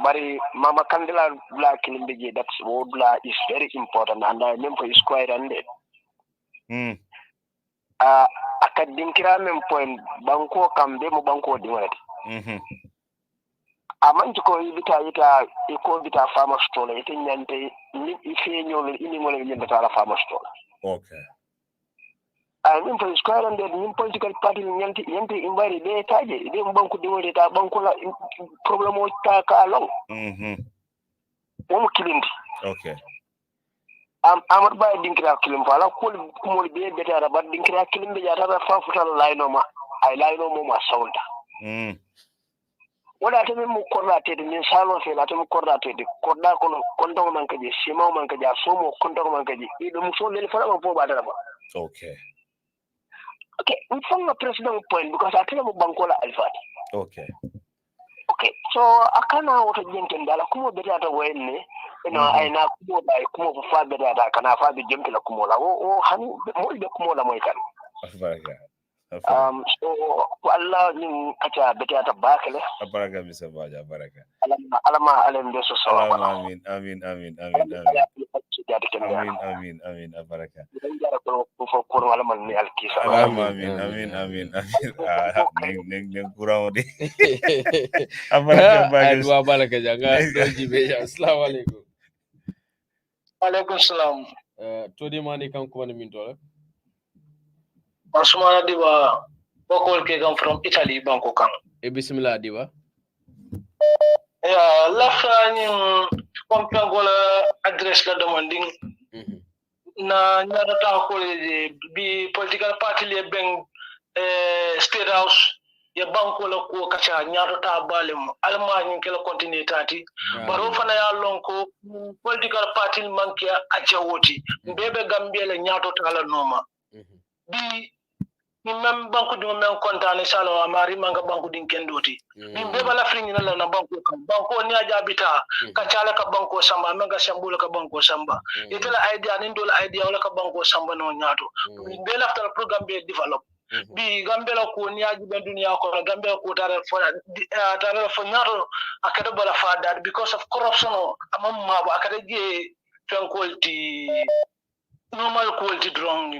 bari mama kandila bla kilimbeje that word bla is very important and I remember is quite ended akadinkira mem point banko kambe mo banko dimati amanti ko ibita iko bita fama stola ite nyante ni ife nyolo ini ngole nyende tala fama stola okay I mean for square and the political party nyanti imbari be taje de banku dimore ta banku la problem o ta ka long kilindi okay amar bay dinkira kilim fala ko mo be betara bad dinkira kilim be jata fa futal layno ma ay layno mo ma sawda wala tami mu korrate de min salo fe la tami korrate de korda kono konto man kaje sima man kaje somo konto man kaje ido mu so le fala ma fo ba dara ba okay we found a president point because I tell you bankola alfati okay so akana wata jenken dala kuma beta ta wayne ai na kuma dai kuma fa beta ta kana fa bi jenken la kuma la o hani mo de kuma la moy kan so Allah nin kaca beta ta bakale baraka misa baja baraka alama alam de so amin baraka amin neng kurang de baraka janga jibe assalamu alaikum alaikum salam to di mani kan ko min to Asmana Diba Bokol Kegam from Italy, Banco Kang. Bismillah Diba. Yeah, lafani Pompangola address la demanding na nyarata ko bi political party le ben state house ya banko la ko kacha nyarata balem almani kala continue tati baro fana ya lonko political party mankia achawoti bebe Gambia la nyato tala noma bi ni mem banku dum men kontane salo amari manga banku din kendoti ni beba la fringi na la banku kan banku ni ajabita ka chala ka banku samba manga sambula ka banku samba itela idea ni ndol idea wala ka banku samba no nyato be la ta program be develop bi gambe la ko ni aji ben dunia ko gambe ko tare fo nyato akada bala fa that because of corruption amam ma ba akada je tranquility normal quality drone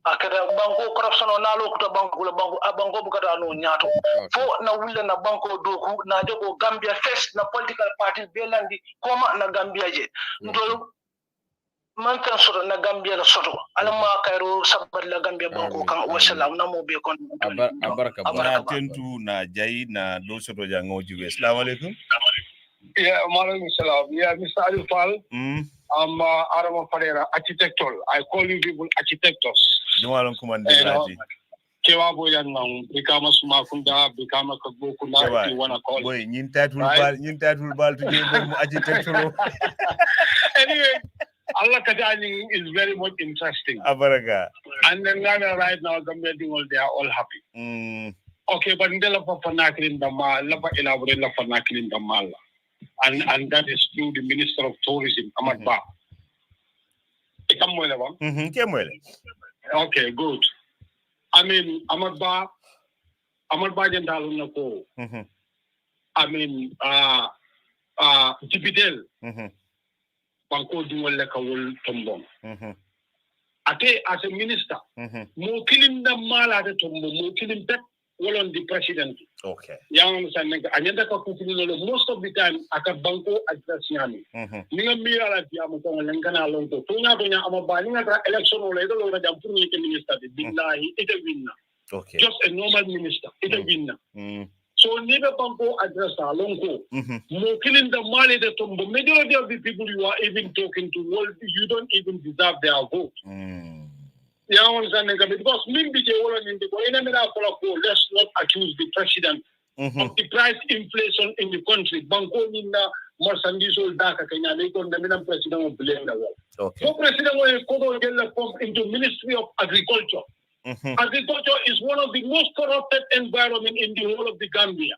akada banko corruption na lo ko banko la banko bukata no nyato fo na wulle na banko doku na jogo Gambia first na political party belandi koma na Gambia je ndol man kan soto na Gambia la soto alama kayro sabat la Gambia banko kan wassalam na mo be kon abaraka tentu na jay na do soto jango jibe assalamu alaikum Yeah, Malum Salam. Yeah, Mr. Alifal. I'm Arama Pereira, architectural. I call you people architects. Kewa boyan mang become a smakunda, become a kabukunda, if you wanna call boy, nyintatul bal to game boy architectural. Anyway, Allah Katani is very much interesting. Abaraga. And then Ghana right now, they are all happy. Okay, but they love Fanakil the Mal, love elaborate love Fanakil in the Mal. And that is through the Minister of Tourism, Ahmad Ba. Okay, good. I mean, Ahmad Ba Jendal Nako. I mean, Jibidel. Banko Duwale Kawul Tombong. Ate, as a minister, mo killing the Mala de Tombo, mo killing that well on the president. Okay. Young most of the time, at a banco address Yami. Ninga Mira at Yamuton and Gana Lonto. Tuna Amabani election or later over the minister, the Bina, it's a winner. Okay. Just a normal minister, it's a winner. So never banco address Alongo. Mo killing the Mali de Tombo. Majority of the people you are even talking to, well, you don't even deserve their vote. You understand? Because Menbe let's not accuse the president of the price inflation in the country. Banco Nina Marsandiso Daka Kenya, they call the president of blame the world. Okay. So president will get into Ministry of Agriculture. Agriculture is one of the most corrupted environment in the whole of the Gambia.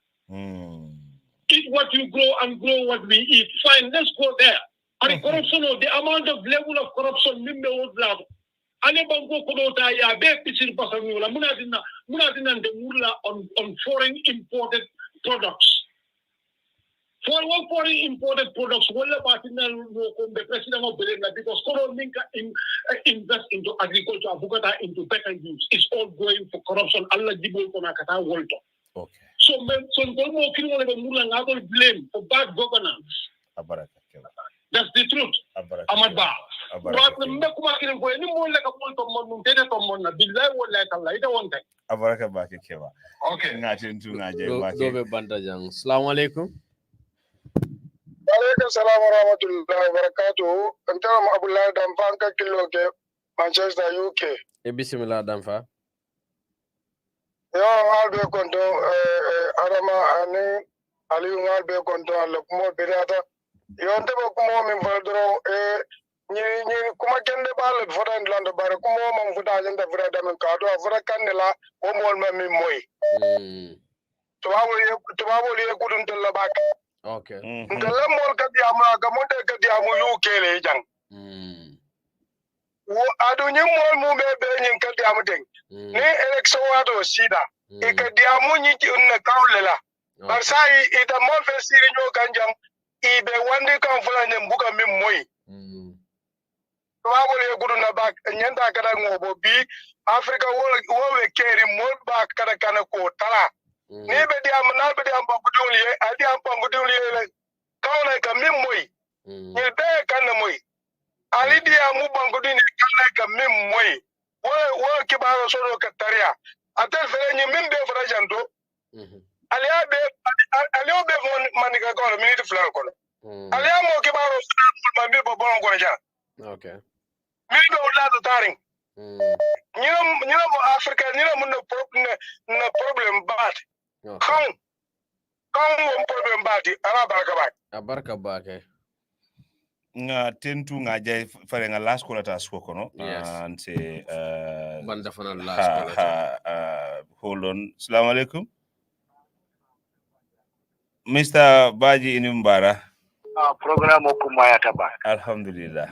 Eat what you grow and grow what we eat. Fine, let's go there. And the corruption, the amount of level of corruption, Menbe was level. Ale banko kodota ya be pisil pasanula munadina de mula on foreign imported products. For one foreign imported products, wala batina no the president of Belenga because Koro Minka invest into agriculture, Abukata into better use. It's all going for corruption. Allah Jibo Konakata Walter. Okay. So Gomo Kino Mula Ngabol blame for bad governance. That's the truth. Ahmad Ba. Okay. Assalamu alaikum. Alaikum salam wa rahmatullahi wa barakatuh. Antaram Abdullah Damfa kilo ke Manchester UK. Bismillah Damfa. Yo albe konto Arama ani Aliyu albe konto alkumo birata. Yo ntebe kumo min fadro ni kuma kende bal fodan lando bare kumo mam fuda jende freda min kado afra kanela o mol ma min moy. Tubabu ye kudun tella bak. Okay. Ndala mol kadiama gamonde kadiamu UK le jang. Wo adu nyi mol mu be nyin kadiamu deng. Ni election wado sida. E kadiamu nyi unna kawlela. Barsai ita mo fe siri nyo kanjam ibe wande kan fula nyambuka min moy. Tubabu ye kudun na bak nyanda kada ngobo bi Africa wo Kering mol bak kada kana ko tala. Ni be diam na be diam bangudul ye adiam bangudul ye kauna ka min moy ni be kan moy ali diam bangudul ni kan ka min moy wo kibaro soro ka taria atel fere ni min be fara janto ali be maniga ko minute flan ko ali mo kibaro soro ma be bo bon ko ja okay min be wala to taring ni mo Africa ni mo no problem bad Kong problem bati ala baraka ba. Baraka ba ke. Nga tentu nga jay fare nga last call ta sko kono. Yes. And say banda fana last call. Hold on. Assalamu alaikum. Mr. Baji Inimbara. Program okumaya taba. Alhamdulillah.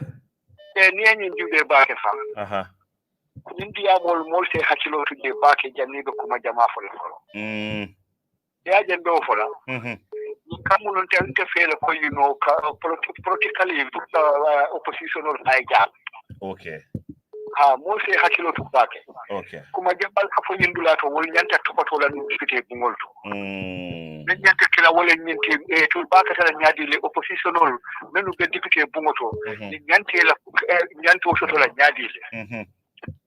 Ni enyi njube ba ke fa. India mol se hakilo tuje ba ke jamibe kuma jama folo. Ya jembe ofola kamu nte fele ko you know politically opposition or hijack. Okay. Mo se hakilo to bake. Okay. Kuma jambal ka fo yindula to wol nyanta to ko la no fite bungol to. Ben nyanta kila wol nyinte to baka tala nyaadi le opposition or menu be député bungoto ni nyante la nyanto so to la nyaadi le.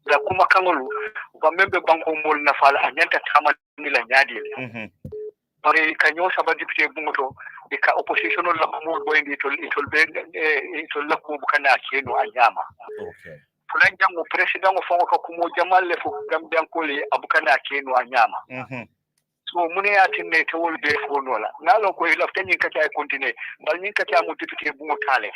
Da kuma kangolu ba membe banko mol na fala nyanta tama ni la nyaadi le. Pare kanyo saba député bungoto ika opposition la ko boy ndi itol be itol la ko kana keno anyama okay fulan jango president o fongo ko mo jamal le fu gambian ko le abukana keno anyama so mune atine to wol be fonola nalo ko ila tanyi kata e continue bal nyin kata mo député bu mo talé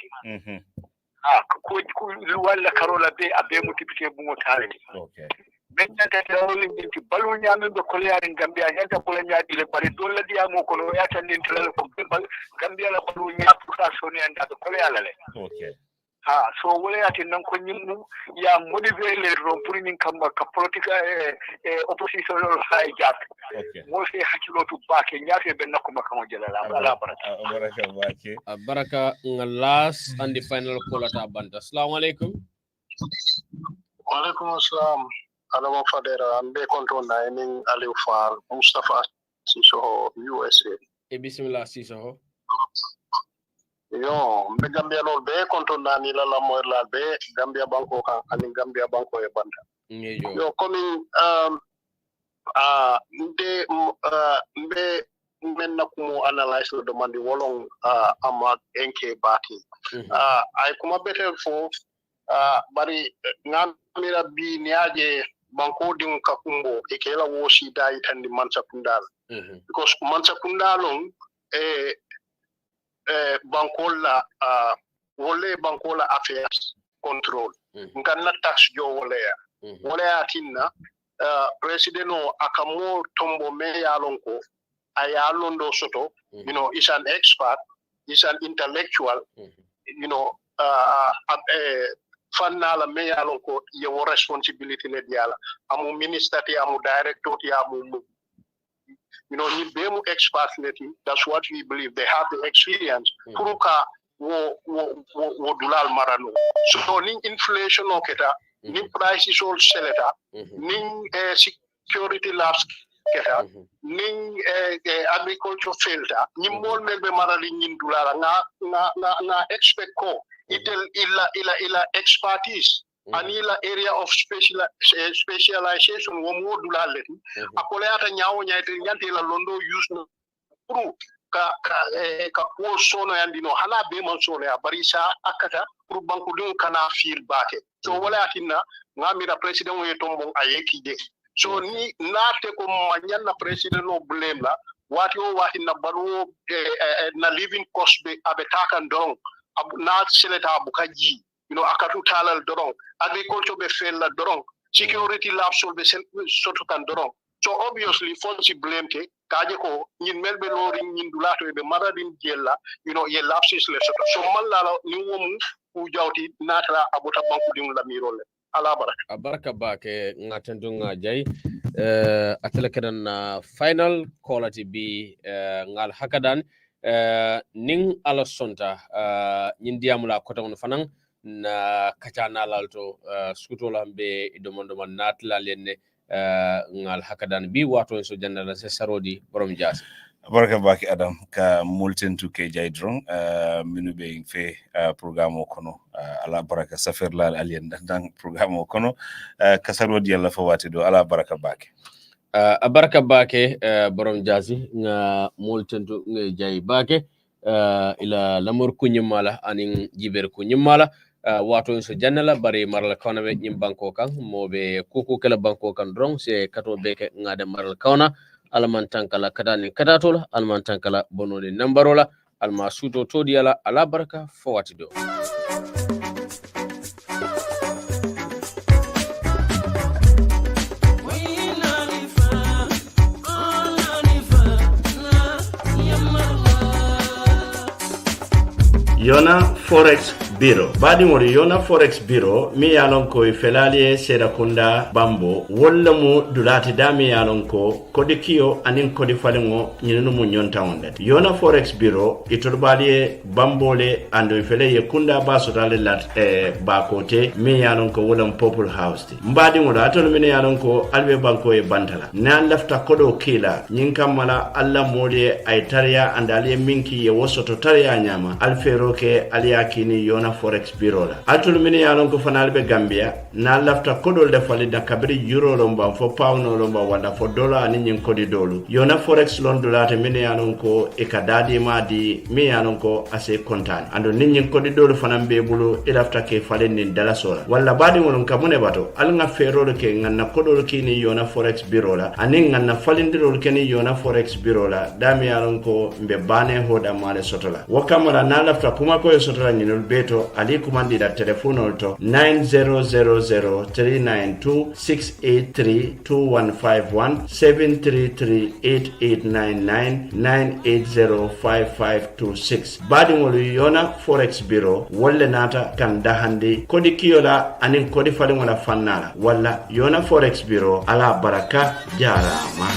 ko wala karola be abe mo député bu mo talé okay men nata wol ngi balu nyame be ko yaari gambia nyanta ko la nyaadi le bari do la diya mo ko no yata nin tala ko bal gambia la balu nya pour ça soni anda ko yalla le okay so wala yati nan ko nyimmu ya motiver les ron pour nyin kam ka politique opposition hay jaat mo fi hakilo tu baake nyaafe ben nako makamo jelala ala baraka baake baraka ngalas and the final call at banda. Assalamu alaikum. Wa alaikum assalam. Adama Fadera ambe konto na ening Aliou Fall Mustafa Sisoho USA. Bismillah Sisoho. Yo mbe Gambia lol be konto na ni la moy la be Gambia banko kan ani Gambia banko e banda. Yo coming mbe men na kumo analyze le demande wolong ama enke bati. Ay kuma betel fo bari ngamira bi niaje banko ding kakumbo e kela woshi dai tandi mansa kundal because mansa kundalong bankola wole bankola affairs control nganna tax jo wole ya tinna president o akamo tombo me yalonko ayalondo soto you know is an expert, is an intellectual you know fannala me yalonko your responsibility ne diala amu minister ti amu director ti amu you know ni bemu experts neti. That's what we believe, they have the experience kuruka wo dulal marano so ni inflation oketa ni prices all seleta ni security lapse keta ni agriculture failta ni mol melbe marali ni dulala na expect ko itel ila expertise anila area of specialization wo mo dulale akole ata nyaawo nyaite nyanti la londo use no pour ka ko sono yandino hala be man sono ya barisa akata pour banku dum kana fil bake so wala atinna ngamira president wo tombo ayeki de so ni nate ko manyanna president no blame la wati o wati na baru na living cost be abetaka ndong na seleta bukaji you know akatu talal dorong agriculture be fella dorong security lapse be soto kan dorong so obviously fonsi blame ke kaje ko nyin melbe lori nyin dulato be maradin jella you know ye lapses le soto so mallala ni womu ku jawti natra abota banku dum la mirole ala baraka baraka bake ngatendunga jay atele kedan final quality bi ngal hakadan ning ala sonta nyin diamula koton fanan na kacana lalto skutola be domondo man natla lenne ngal hakadan bi wato so jannala se sarodi borom jaasi baraka baki adam ka multentu ke jaydron minu be fe programme o kono ala baraka safer la alien dan programme o kono ka sarodi yalla fo wati do ala baraka baki baraka bake borom jaasi nga multentu nge jay bake ila lamor kunyimala anin jiber kunyimala wato so jannala bari maral kawna be nyim banko kan mobe kuku kala banko kan drong se kato beke ngade maral kawna alman tankala kadani kadatola alman tankala bonode nambarola alma suto todiala ala baraka fowati do Yona Forex Bureau. Badi mori Yona Forex Bureau mi yalon ko felaliye seda kunda bambo wolla mu dulati dami yalon ko kodi kiyo anin kodi falingo nyinu mu nyonta ondet. Yona Forex Bureau itorbaliye bambole ando fele kunda baso dale lat bakote mi yalon ko wolam Purple House ti. Mbadi mori atol mi yalon ko albe banko e bantala. Nan lafta kodo kila nyinkamala alla mole ay tariya andaliye minki ye wosoto tariya nyama alfero ke aliyakini Yona yona forex bureau la altul min yalon ko fanal be Gambia na lafta kodol de fali da kabri euro lomba fo pound lomba wala fo dollar ni nyin kodi dolu yona forex lon dolate min yalon ko e kadadi madi mi yalon ko ase kontane ando ni nyin kodi dolu fanan be bulu e lafta ke falen ni dala sola wala badi won kamune bato al nga ferol ke nganna kodol kini yona forex bureau la anin nganna falindirol keni yona forex bureau la dami yalon ko mbe bane hoda male sotola wakamala na lafta kuma ko sotola nyinol beto ali kumandi da telephone to 9000392683215173389998055526 badi ngolu yona forex bureau wolle nata kan dahandi kodi kiyola anin kodi fali wala fannala walla yona forex bureau ala baraka jarama.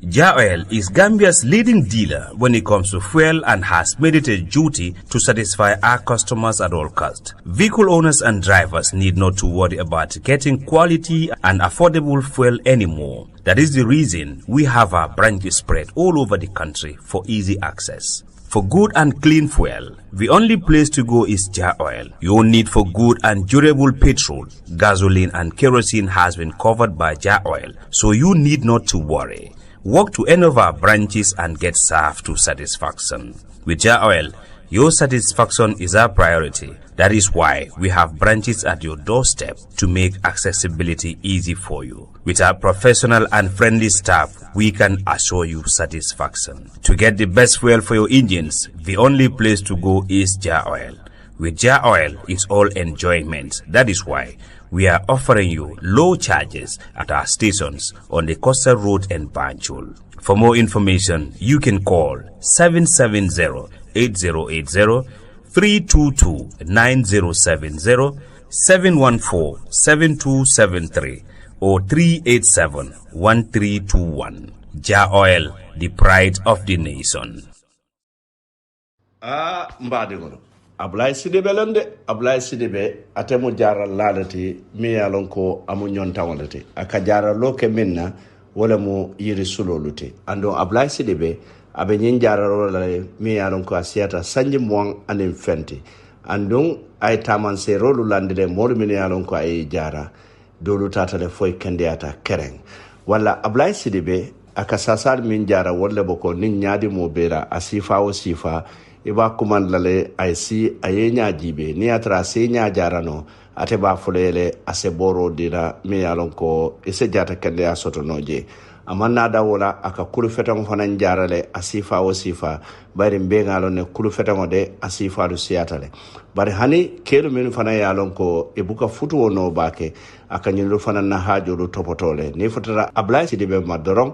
Ja Oil is Gambia's leading dealer when it comes to fuel and has made it a duty to satisfy our customers at all costs. Vehicle owners and drivers need not to worry about getting quality and affordable fuel anymore. That is the reason we have our branches spread all over the country for easy access. For good and clean fuel, the only place to go is Ja Oil. Your need for good and durable petrol, gasoline and kerosene has been covered by Ja Oil, so you need not to worry. Walk to any of our branches and get served to satisfaction. With Ja Oil, your satisfaction is our priority. That is why we have branches at your doorstep to make accessibility easy for you. With our professional and friendly staff, we can assure you satisfaction. To get the best fuel for your engines, the only place to go is Ja Oil. With Ja Oil, it's all enjoyment. That is why we are offering you low charges at our stations on the Coastal Road and Banjul. For more information, you can call 770-8080, 322-9070, 714-7273, or 387-1321. Ja Oil, the pride of the nation. Mbadi Ablaye Sidibe lande Ablaye Sidibe atemu jara lalati mi yalon ko amu nyonta walati aka jara loke minna wala mu yiri suloluti ando Ablaye Sidibe abe nyin jara rolale mi yalon ko asiata sanji mwang anim fenti andong ay taman se rolu lande de molu mi yalon ko ay jara dolu tatale foy kendiata Kering wala Ablaye Sidibe aka sasar min jara wala boko nin nyadi mo bera asifa o sifa iba kuman lale ay si ayenya jibe ni atra senya jarano ate ba fulele ase boro dira mi yalon ko ise jata kende asoto noje amanna da wala aka kulu fetam fanan jarale asifa o sifa bari mbengalo ne kulu fetam de asifa du siatale bari hani kelu men fanan yalon ko ibuka futu wono bake aka nyilu fanan na hajulu topotole ni futara Ablaye Sidibe madoron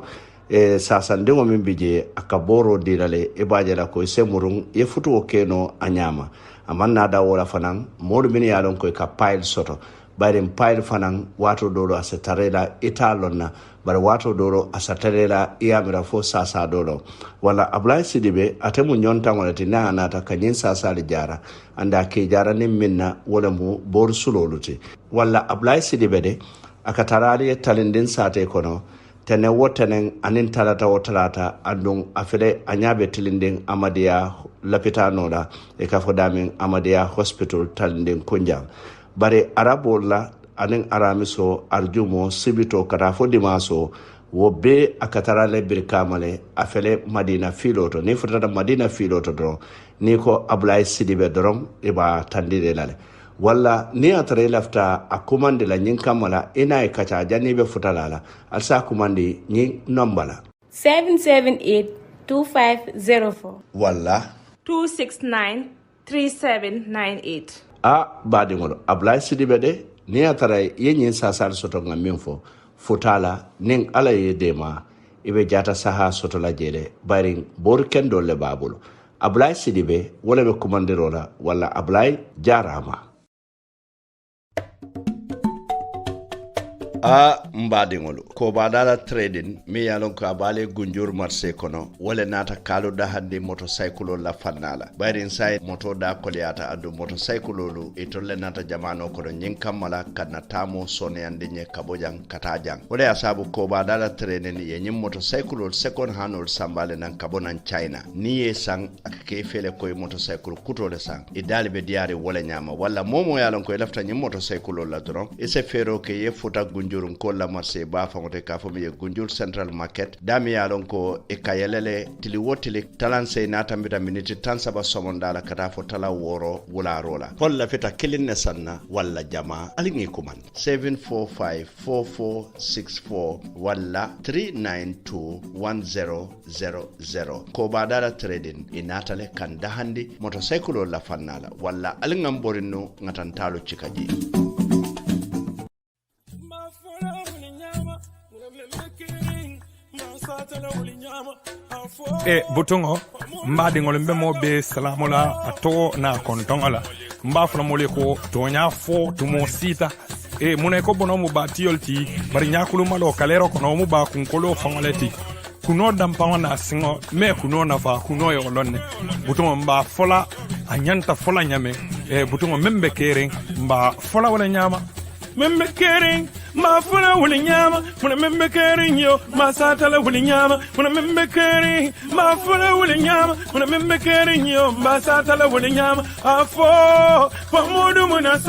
sasandengo min bije akaboro dilale ibajala ko semurun ye futu okeno anyama amanna da wala fanan modu min yalon ko ka pile soto bari pile fanan wato dolo asetarela italonna bari wato dolo asatarela iyamira fo sasa dolo wala Ablaye Sidibe atemu nyonta wala tina anata kanyin sasa li jara anda ke jara nim minna wala mu bor suloluti wala Ablaye Sidibe de akatarali talindin sate kono tene wotenen anin talata wotalata andung afele anyabe tilinding Amadia lapitano la e kafodamin Amadia hospital talinding kunjang bare arabola anin aramiso arjumo sibito karafo dimaso wo be akatarale birkamale afele Madina filoto ni futata Madina filoto do ni ko Ablaye Sidibe dorom iba tandide lale walla ni atare lafta akumande la nyin kamala ina e kacha jani be futalala alsa kumandi nyin nombala 778-2504 walla 269-3798 a badi ngolo Ablaye Sidibe de ni atare yenyin sasal soto ngaminfo futala ning ala yedema ibe jata saha soto la jede bari bor kendo le babul Ablaye Sidibe wala be kumandirola walla Ablaye jarama a mbadingolu ko badala trading mi yalon ko abale gunjur marché kono wala nata kalu da hande motorcycle la fannala bayri inside moto da koliyata adu motorcycle lu itolle nata jamano ko nyin kammala kana tamo sone ande nye kabojang katajang wala asabu ko badala trading ye nyim motorcycle second hand sambale nan kabonan China ni ye sang akake fele koy motorcycle kutole sang idali be diare wala nyama wala momo yalon ko lafta nyim motorcycle la dron e se fero ke ye futa gunjurun ko la marché ba fangote ka fo mi gunjur central market dami yalon ko e kayelele tili wotili talanse na tambita minute tan saba somondala kata fo tala woro wula rola holla feta kilinne sanna walla jama alingi kuman 7454464 walla 3921000 ko badala trading inatale kan dahandi motorcycle la fannala walla alingam borino ngatantalo cikaji butongo mbadingol mbemo be salamula ato na kontongola mbafuna mole ko tonya fo tumo sita mune ko bono mu batiolti bari nyakulu malo kalero kono mu ba kunkolo fangoleti kuno dampa na singo me kuno na fa kuno yo lonne butongo mba fola anyanta fola nyame butongo membe Kering mba fola wala nyama membe Kering ma funa wuli nyama muna membe Kering yo ma satala wuli nyama muna membe Kering ma funa wuli nyama muna membe Kering yo ma satala wuli nyama afo pamudu muna